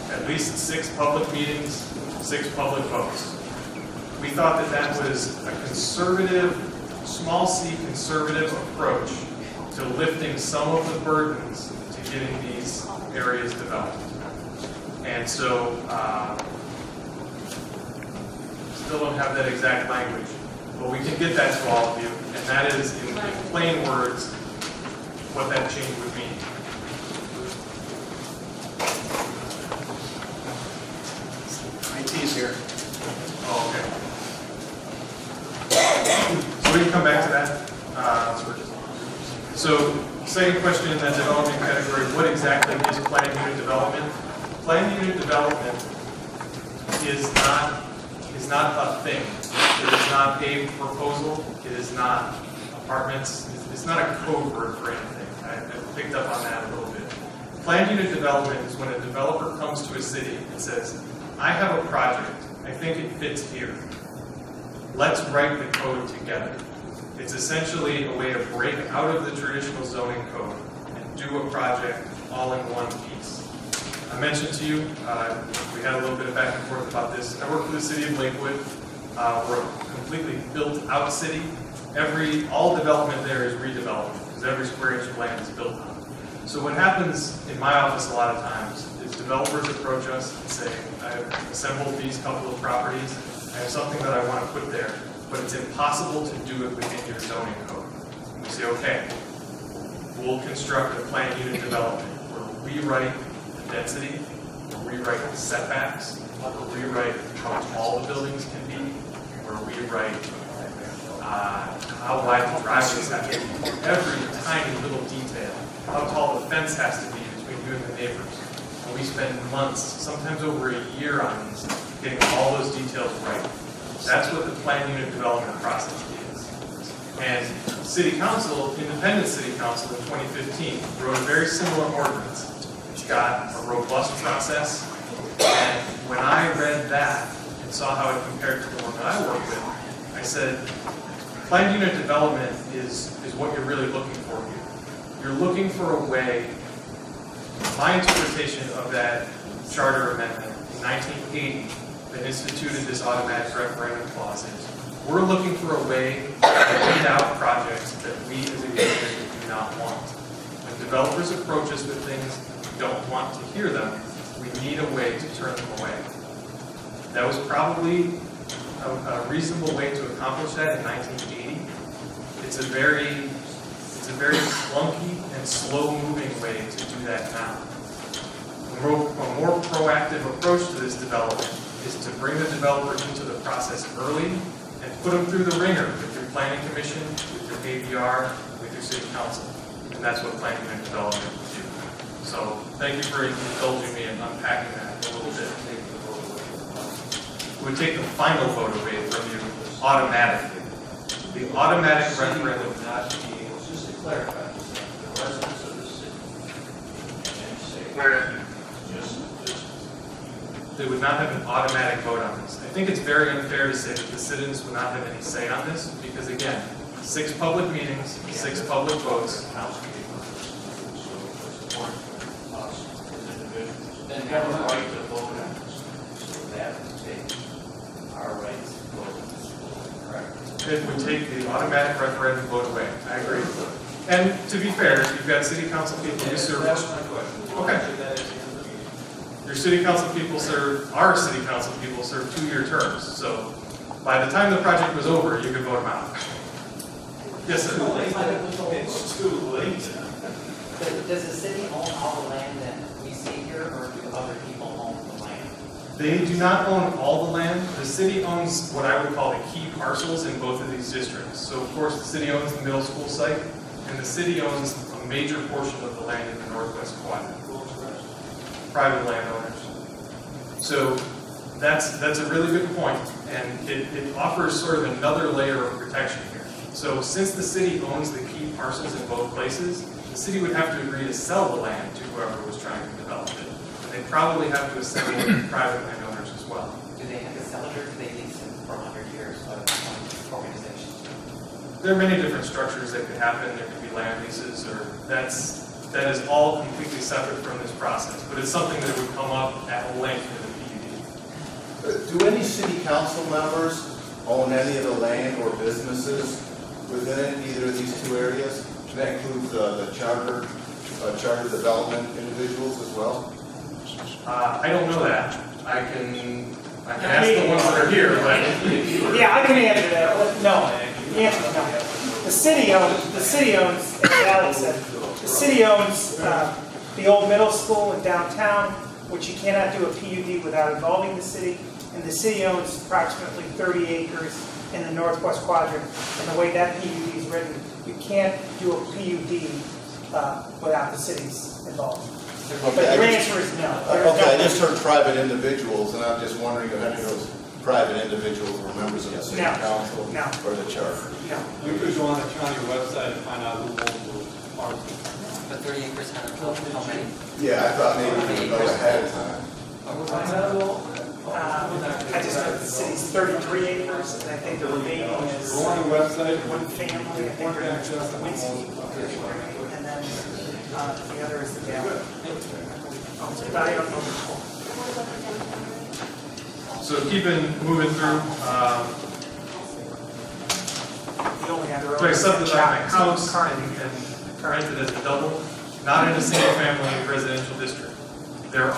at least 6 public meetings, 6 public votes. We thought that that was a conservative, small c conservative approach to lifting some of the burdens to getting these areas developed. And so, still don't have that exact language, but we can get that to all of you, and that is in plain words what that change would mean. IT So, second question in that development category, what exactly is planned unit development? Planned unit development is not a thing. It is not a proposal. It is not apartments. It's not a code word for anything. I picked up on that a little bit. Planned unit development is when a developer comes to a city and says, I have a project. I think it fits here. Let's write the code together. It's essentially a way to break out of the traditional zoning code and do a project all in one piece. I mentioned to you, we had a little bit of back and forth about this. I work for the city of Lakewood. We're a completely built out city. All development there is redevelopment because every square inch of land is built on. So what happens in my office a lot of times is developers approach us and say, I've assembled these couple of properties. I have something that I want to put there, but it's impossible to do it within your zoning code. And we say, okay, we'll construct a planned unit development. We'll rewrite the density, we'll rewrite the setbacks, we'll rewrite how tall the buildings can be, we'll rewrite how wide the driveways have to be, every tiny little detail, how tall the fence has to be between you and the neighbors. And we spend months, sometimes over a year on these, getting all those details right. That's what the planned unit development process is. And City Council, Independent City Council in 2015, wrote a very similar ordinance. It's got a robust process. And when I read that and saw how it compared to the one that I work with, I said, planned unit development is what you're really looking for here. You're looking for a way, my interpretation of that charter amendment in 1980 that instituted this automatic referendum clause is, we're looking for a way to weed out projects that we as a district do not want. When developers approach us with things we don't want to hear them, we need a way to turn them away. That was probably a reasonable way to accomplish that in 1980. It's a very clunky and slow-moving way to do that now. A more proactive approach to this development is to bring the developer into the process early and put them through the ringer with your planning commission, with your ABR, with your city council. And that's what planning unit development will do. So thank you for indulging me in unpacking that a little bit. It would take the final vote away from you automatically. The automatic referendum would not be able, just to clarify, the residents of the city and say, they would not have an automatic vote on this. I think it's very unfair to say that the citizens would not have any say on this because, again, 6 public meetings, 6 public votes. Then have a right to vote on this. So that would take our rights to vote on this. Correct. It would take the automatic referendum vote away. I agree. And to be fair, you've got city council people who serve. That's my question. Okay. Your city council people our city council people serve 2-year terms. So by the time the project was over, you could vote them out. Yes, sir. It's too late. Does the city own all the land that we see here, or do other people own the land? They do not own all the land. The city owns what I would call the key parcels in both of these districts. So of course the city owns the middle school site, and the city owns a major portion of the land in the northwest quadrant. Private landowners. So that's a really good point, and it offers sort of another layer of protection here. So since the city owns the key parcels in both places, the city would have to agree to sell the land to whoever was trying to develop it. And they'd probably have to assemble private landowners as well. Do they have to sell it, or do they lease it for 100 years by one organization? There are many different structures that could happen. There could be land leases, or that is all completely separate from this process. But it's something that would come up at length in the PUD. Do any city council members own any of the land or businesses within either of these 2 areas? And that includes the charter development individuals as well? I don't know that. I can ask the ones that are here, but Yeah, I can answer that. No, the answer is no. The city owns, as Alex said, the city owns the old middle school in downtown, which you cannot do a PUD without involving the city, and the city owns approximately 30 acres in the northwest quadrant, and the way that PUD is written, you can't do a PUD without the city's involvement. But Okay, your answer is no. There's Okay, I no- just heard private individuals, and I'm just wondering if any of those private individuals were members of the city No. council No. or the charter. No. You could go on the county website and find out who owns those parcels. But 38% of how many? Yeah, I thought maybe we would know ahead of time. I just know the city's 33 acres, and I think the remaining is Go on the website. one family, I think we're going to choose the Winsky, and then the other is the Gallup. But I don't know the whole. So moving through, The only other. if I subdivide my house and rent it as a double, not in a single family residential district. There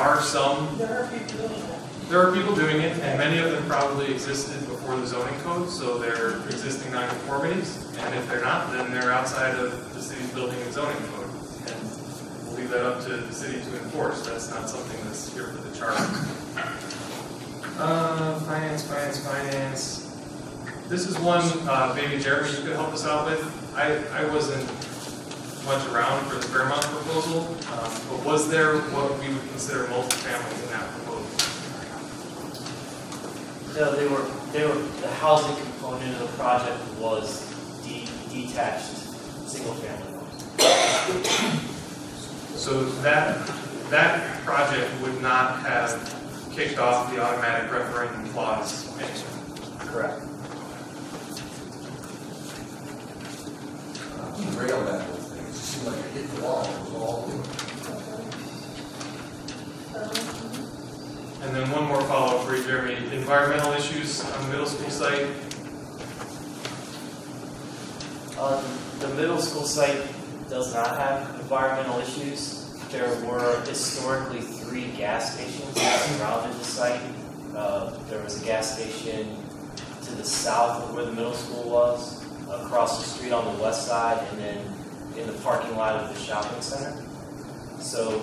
are people doing it, and many of them probably existed before the zoning code, so they're existing nonconformities. And if they're not, then they're outside of the city's building and zoning code. And we'll leave that up to the city to enforce. That's not something that's here for the charter. Finance. This is one, maybe Jeremy, you could help us out with. I wasn't much around for the Fairmont proposal, but was there what we would consider multifamily in that proposal? No, the housing component of the project was detached, single-family homes. So that project would not have kicked off the automatic referendum clause anyway. Correct. Derailed that whole thing. It just seemed like it hit the wall. It was all. And then one more follow-up for you, Jeremy. Environmental issues on the middle school site. The middle school site does not have environmental issues. There were historically 3 gas stations that surrounded the site. There was a gas station to the south of where the middle school was, across the street on the west side, and then in the parking lot of the shopping center. So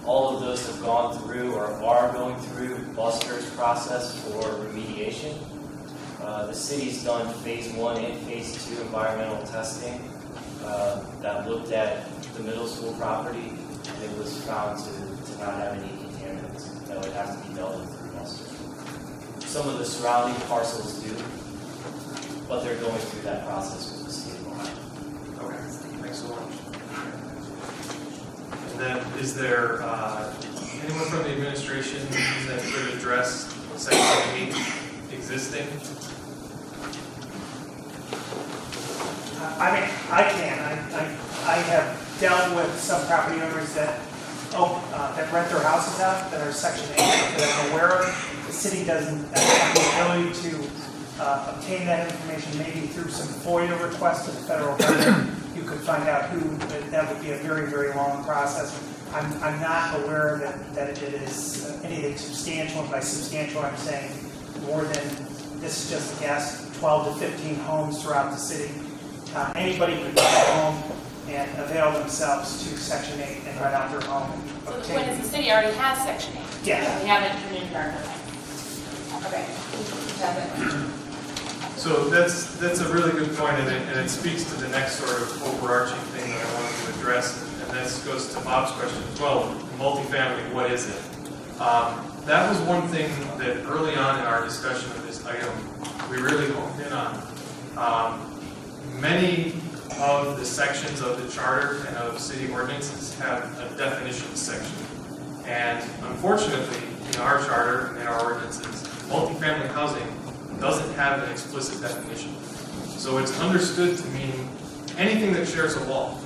all of those have gone through or are going through Buster's process for remediation. The city's done phase 1 and phase 2 environmental testing that looked at the middle school property, and it was found to not have any contaminants that would have to be dealt with through Buster. Some of the surrounding parcels do, but they're going through that process with the state of Ohio. Okay, thanks so much. And then is there anyone from the administration that could address Section 8 existing? I mean, I can. I have dealt with some property owners that rent their houses out that are Section 8 that I'm aware of. The city doesn't have the ability to obtain that information, maybe through some FOIA requests to the federal government. You could find out who, that would be a very, very long process. I'm not aware that it is anything substantial, and by substantial I'm saying more than, this is just a guess, 12 to 15 homes throughout the city. Anybody could buy a home and avail themselves to Section 8 and rent out their home. So the point is, the city already has Section 8? Yes. We haven't turned into our Okay. So that's a really good point, and it speaks to the next sort of overarching thing that I wanted to address, and this goes to Bob's question as well. Multifamily, what is it? That was one thing that early on in our discussion of this item, we really honed in on. Many of the sections of the charter and of city ordinances have a definition section. And unfortunately, in our charter and in our ordinances, multifamily housing doesn't have an explicit definition. So it's understood to mean anything that shares a wall.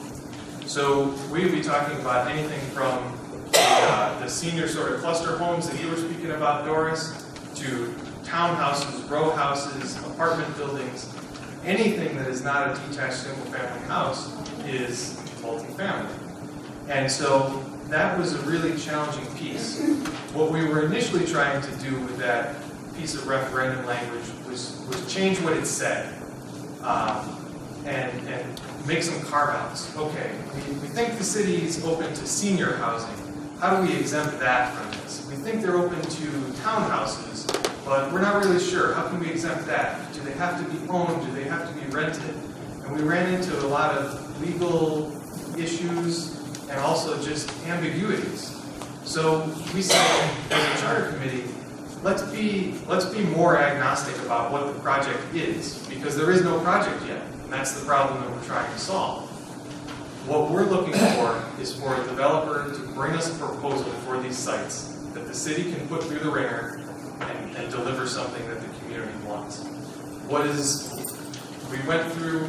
So we would be talking about anything from the senior sort of cluster homes that you were speaking about, Doris, to townhouses, row houses, apartment buildings. Anything that is not a detached single-family house is multifamily. And so that was a really challenging piece. What we were initially trying to do with that piece of referendum language was change what it said and make some carve-outs. Okay, we think the city is open to senior housing. How do we exempt that from this? We think they're open to townhouses, but we're not really sure. How can we exempt that? Do they have to be owned? Do they have to be rented? And we ran into a lot of legal issues and also just ambiguities. So we said, as a charter committee, let's be more agnostic about what the project is, because there is no project yet, and that's the problem that we're trying to solve. What we're looking for is for a developer to bring us a proposal for these sites that the city can put through the ringer and deliver something that the community wants. We went through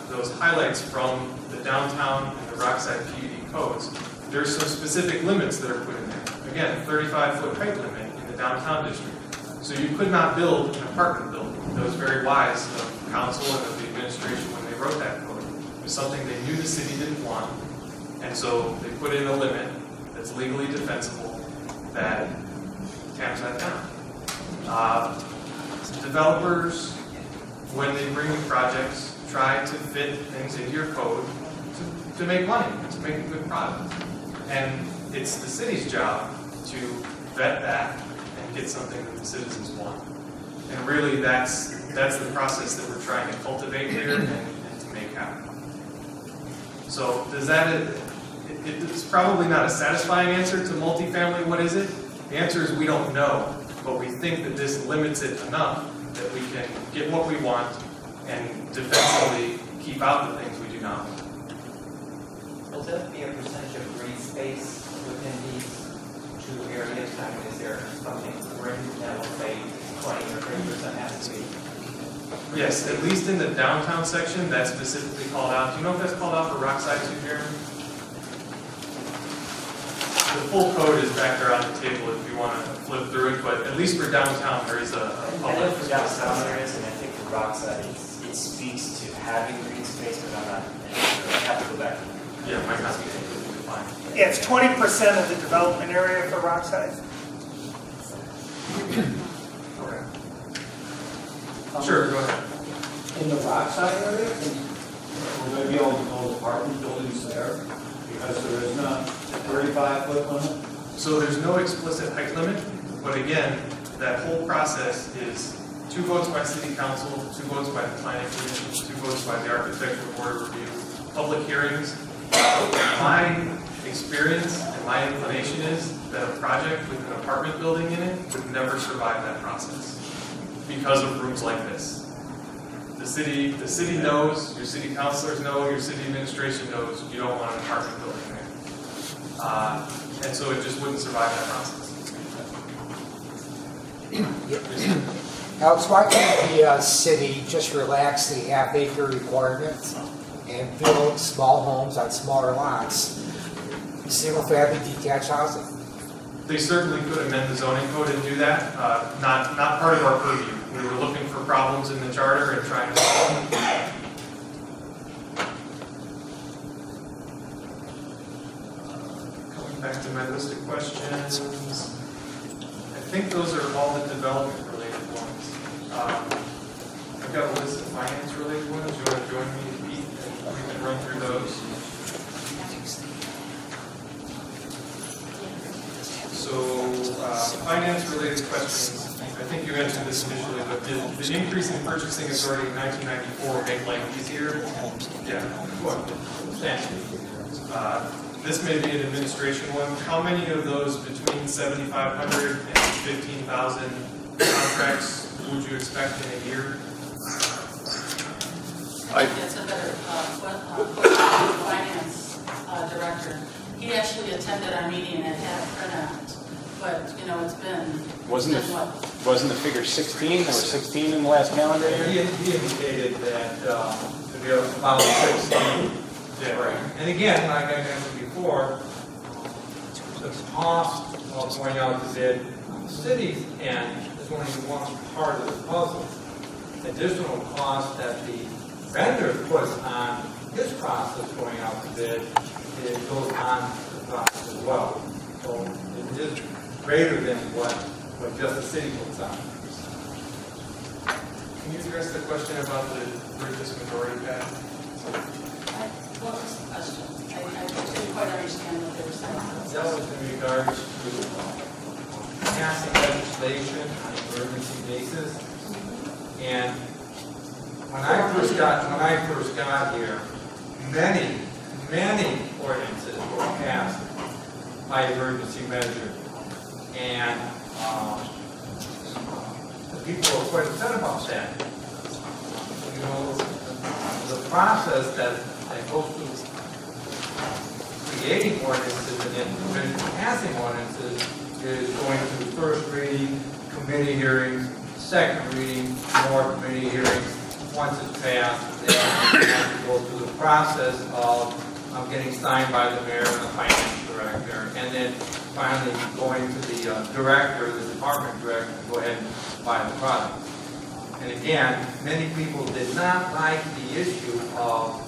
those highlights from the downtown and the Rockside PUD codes. There's some specific limits that are put in there. Again, 35-foot height limit in the downtown district. So you could not build an apartment building. That was very wise of council and of the administration when they wrote that code. It was something they knew the city didn't want, and so they put in a limit that's legally defensible that tamps that down. Developers, when they bring in projects, try to fit things into your code to make money, to make a good product. And it's the city's job to vet that and get something that the citizens want. And really, that's the process that we're trying to cultivate here and to make happen. So does that, it's probably not a satisfying answer to multifamily, what is it? The answer is we don't know, but we think that this limits it enough that we can get what we want and defensively keep out the things we do not want. Will there be a percentage of green space within these two areas? I mean, is there something written that will say 20 or 30% has to be? Yes, at least in the downtown section, that's specifically called out. Do you know if that's called out for Rockside too, Jeremy? The full code is back there on the table if you want to flip through it, but at least for downtown, there is a I know for downtown areas, and I think for Rockside, it speaks to having green space, but I'm not sure. I have to go back. Yeah, it might not be completely defined. Yeah, it's 20% of the development area for Rockside. Sure, go ahead. In the Rockside area, will there be all those apartment buildings there? Because there is not a 35-foot limit? So there's no explicit height limit, but again, that whole process is 2 votes by city council, 2 votes by the planning commission, 2 votes by the architectural board of review, public hearings. My experience and my inclination is that a project with an apartment building in it would never survive that process because of rooms like this. The city knows, your city councilors know, your city administration knows you don't want an apartment building there. And so it just wouldn't survive that process. Alex, why can't the city just relax the half-acre requirement and build small homes on smaller lots, single-family detached housing? They certainly could amend the zoning code and do that. Not part of our purview. We were looking for problems in the charter and trying to solve them. Coming back to my list of questions, I think those are all the development-related ones. I've got a list of finance-related ones. You want to join me, Pete, and we can run through those? So, finance-related questions. I think you answered this initially, but did the increase in purchasing authority in 1994 make life easier? Yeah. Well, this may be an administration one. How many of those between 7,500 and 15,000 contracts would you expect in a year? That's a better question for the finance director. He actually attended our meeting and had a printout, but it's been. Wasn't the figure 16? There were 16 in the last calendar year? He indicated that there was about 16. Yeah, right. And again, like I mentioned before, the cost of going out to bid on the city's end is only one part of the puzzle. The additional cost that the vendor puts on his process going out to bid, it goes on the process as well. So it is greater than what just the city puts on. Can you address the question about the purchase majority pad? What was the question? I didn't quite understand what they were saying. That was in regards to passing legislation on an emergency basis. And when I first got here, many ordinances were passed by emergency measure. And the people were quite upset about that. You know, the process that goes through creating ordinances and then passing ordinances is going through first reading, committee hearings, second reading, more committee hearings. Once it's passed, then you have to go through the process of getting signed by the mayor and the finance director, and then finally going to the director, the department director, to go ahead and buy the product. And again, many people did not like the issue of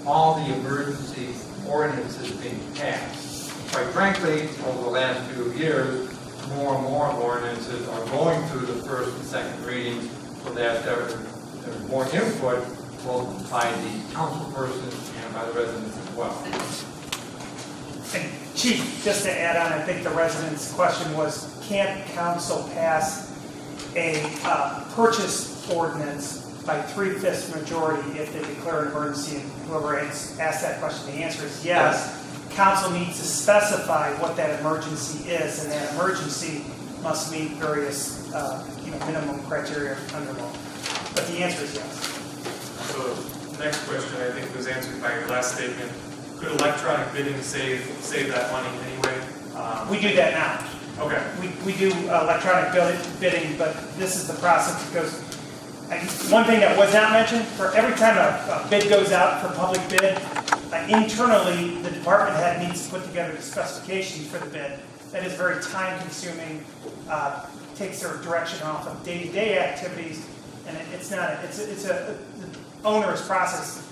all the emergency ordinances being passed. Quite frankly, over the last few years, more and more ordinances are going through the first and second readings so that there's more input both by the councilpersons and by the residents as well. And Chief, just to add on, I think the resident's question was, can't council pass a purchase ordinance by 3/5 majority if they declare an emergency? And whoever asked that question, the answer is yes. Council needs to specify what that emergency is, and that emergency must meet various minimum criteria under law. But the answer is yes. So the next question, I think, was answered by your last statement. Could electronic bidding save that money anyway? We do that now. Okay. We do electronic bidding, but this is the process that goes. One thing that was not mentioned, for every time a bid goes out for public bid, internally, the department head needs to put together the specifications for the bid. That is very time consuming, takes their direction off of day-to-day activities, and it's an onerous process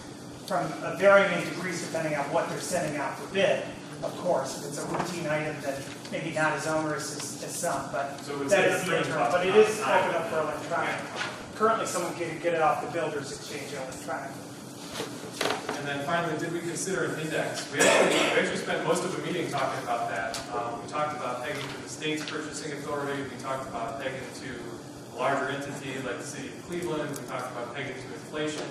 from varying degrees depending on what they're sending out for bid, of course. It's a routine item that maybe not as onerous as some, but so that is the internal. But it is open up for electronic. Currently, someone can get it off the Builders Exchange electronically. And then finally, did we consider an index? We actually spent most of the meeting talking about that. We talked about pegging to the state's purchasing authority. We talked about pegging to a larger entity like the city of Cleveland. We talked about pegging to inflation.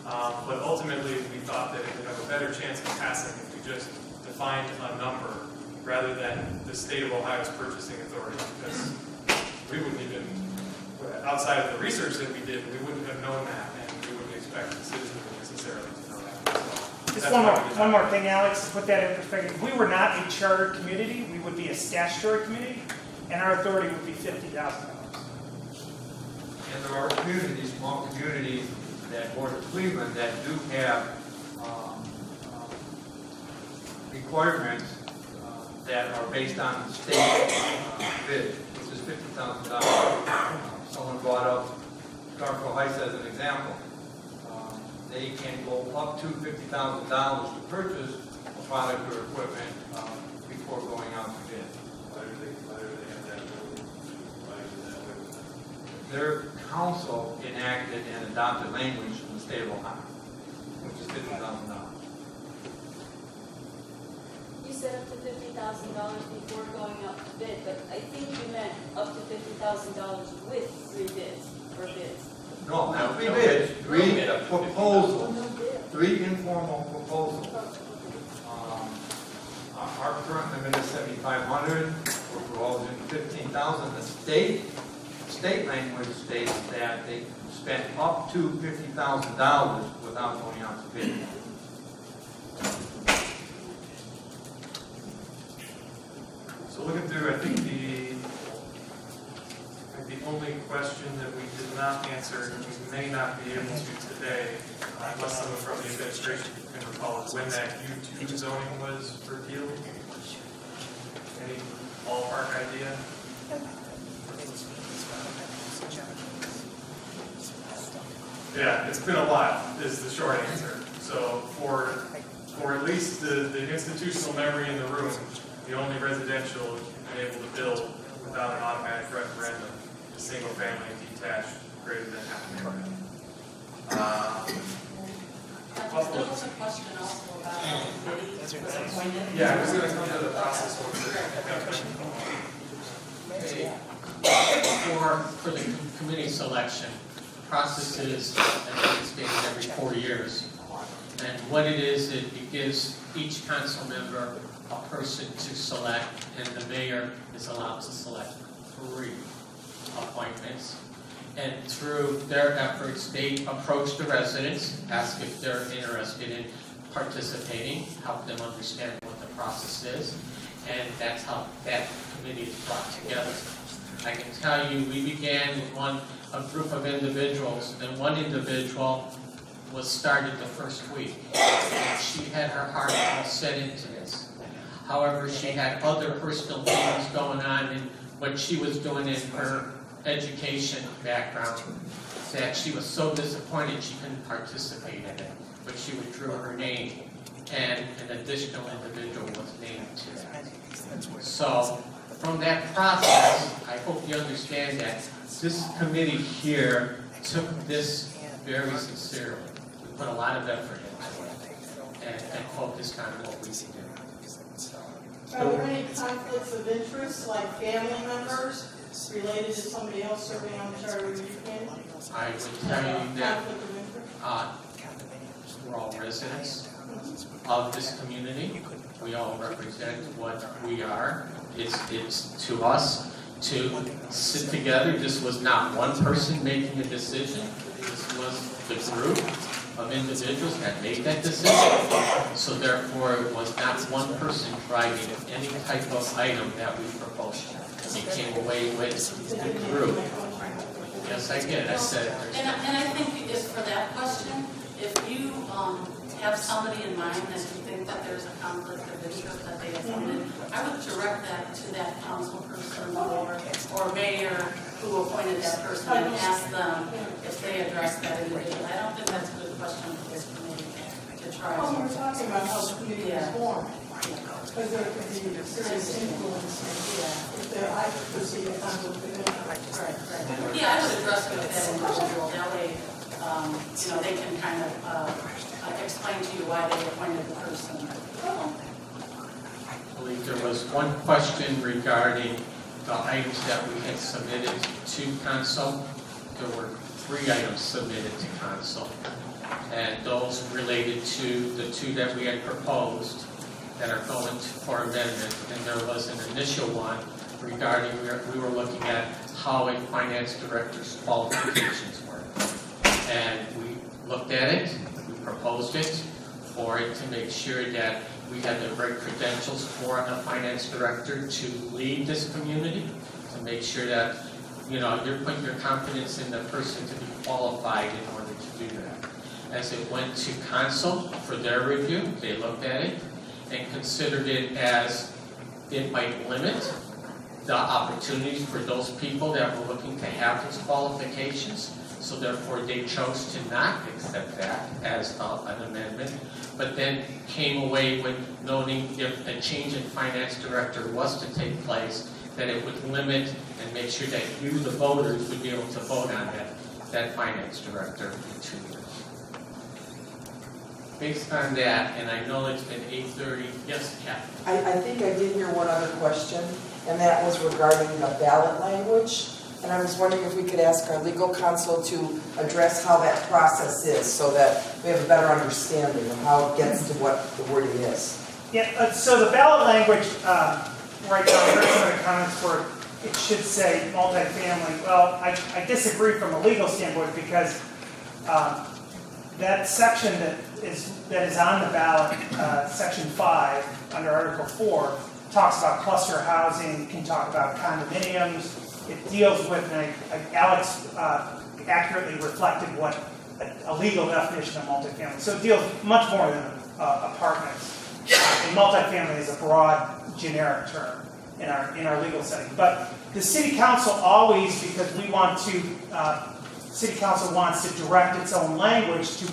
But ultimately, we thought that it would have a better chance of passing if we just defined a number rather than the state of Ohio's purchasing authority, because we wouldn't even, outside of the research that we did, we wouldn't have known that, and we wouldn't expect the citizens necessarily to know that. So Just one more thing, Alex, to put that in perspective. If we were not a chartered community, we would be a statutory community, and our authority would be $50,000. And there are communities, small communities that border Cleveland that do have requirements that are based on state bid, which is $50,000. Someone brought up Garfield Heights as an example. They can go up to $50,000 to purchase a product or equipment before going out to bid. Why do they have that ability? Why is that way? Their council enacted and adopted language in the state of Ohio, which is $50,000. You said up to $50,000 before going out to bid, but I think you meant up to $50,000 with 3 bids or bids. No, not 3 bids, 3 proposals, 3 informal proposals. Our current limit is $7,500, we're proposing $15,000. The state language states that they spent up to $50,000 without going out to bid. So looking through, I think the only question that we did not answer, and we may not be able to today, unless someone from the administration can recall, is when that U2 zoning was repealed. Any ballpark idea? Yeah, it's been a while, is the short answer. So for at least the institutional memory in the room, the only residential been able to build without an automatic referendum is single-family detached greater than half an acre. There was a question also about committee was appointed. Yeah, I was going to come to the process one. For the committee selection, process is, and it's stated every 4 years. And what it is, it gives each council member a person to select, and the mayor is allowed to select 3 appointments. And through their efforts, they approach the residents, ask if they're interested in participating, help them understand what the process is, and that's how that committee is brought together. I can tell you, we began with a group of individuals, and one individual was started the first week. And she had her heart all set into this. However, she had other personal things going on in what she was doing in her education background, that she was so disappointed she couldn't participate in it. But she withdrew her name, and an additional individual was named to that. So, from that process, I hope you understand that this committee here took this very sincerely. We put a lot of effort into it, and focused on what we can do. Are there any conflicts of interest, like family members related to somebody else serving on the Charter Review Committee? I would tell you that Conflict of interest? we're all residents of this community. We all represent what we are. It's to us to sit together. This was not one person making a decision. This was the group of individuals that made that decision. So therefore, it was not one person driving any type of item that we proposed. It came away with the group. Yes, I did. I said. And I think it's for that question, if you have somebody in mind that you think that there's a conflict of interest that they appointed, I would direct that to that council person or mayor who appointed that person and ask them if they address that individual. I don't think that's a good question for this committee to try. Oh, we're talking about how the committee is formed. Because there could be serious influence if I perceive a conflict of interest. Right. Yeah, I would address it with that individual. That way, they can kind of explain to you why they appointed the person. I believe there was one question regarding the items that we had submitted to council. There were 3 items submitted to council, and those related to the 2 that we had proposed that are going for amendment. And there was an initial one regarding, we were looking at how a finance director's qualifications were. And we looked at it, we proposed it for it to make sure that we had the right credentials for a finance director to lead this community, to make sure that, you're putting your confidence in the person to be qualified in order to do that. As it went to council for their review, they looked at it and considered it as it might limit the opportunities for those people that were looking to have those qualifications. So therefore, they chose to not accept that as an amendment, but then came away with noting if a change in finance director was to take place, that it would limit and make sure that you, the voters, would be able to vote on that finance director in 2 years. Based on that, and I know it's been 8:30, yes, Kathy? I think I did hear one other question, and that was regarding the ballot language. And I was wondering if we could ask our legal counsel to address how that process is so that we have a better understanding of how it gets to what the wording is. Yeah, so the ballot language, right now, there's some of the comments where it should say multifamily. Well, I disagree from a legal standpoint because that section that is on the ballot, section 5, under Article 4, talks about cluster housing, can talk about condominiums. It deals with, and Alex accurately reflected what a legal definition of multifamily. So it deals much more than apartments. And multifamily is a broad, generic term in our legal setting. But the city council always, because we want to, city council wants to direct its own language to,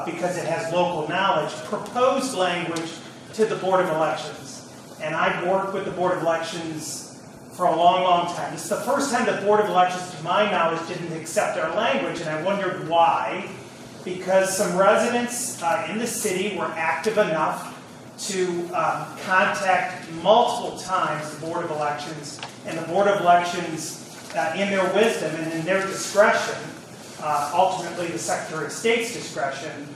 because it has local knowledge, proposed language to the Board of Elections. And I've worked with the Board of Elections for a long, long time. This is the first time the Board of Elections, to my knowledge, didn't accept our language, and I wondered why. Because some residents in the city were active enough to contact multiple times the Board of Elections, and the Board of Elections, in their wisdom and in their discretion, ultimately the Secretary of State's discretion,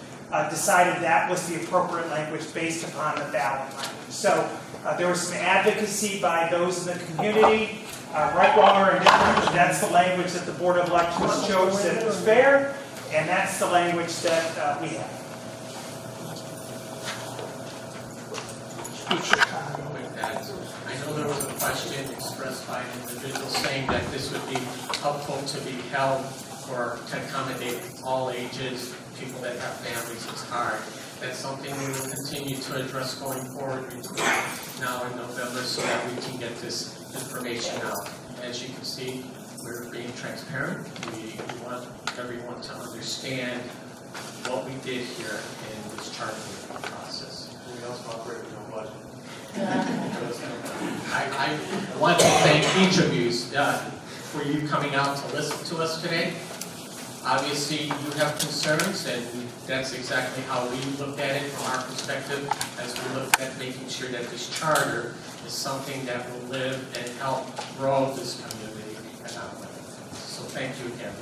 decided that was the appropriate language based upon the ballot language. So there was some advocacy by those in the community, right, wrong, or indifferent. That's the language that the Board of Elections chose that it was fair, and that's the language that we have. With that, I know there was a question expressed by an individual saying that this would be helpful to be held or to accommodate all ages, people that have families. It's hard. That's something we will continue to address going forward between now and November so that we can get this information out. As you can see, we're being transparent. We want everyone to understand what we did here in this charter process. We also operate with no budget. I want to thank each of you for you coming out to listen to us today. Obviously, you have concerns, and that's exactly how we looked at it from our perspective, as we looked at making sure that this charter is something that will live and help grow this community. So thank you again.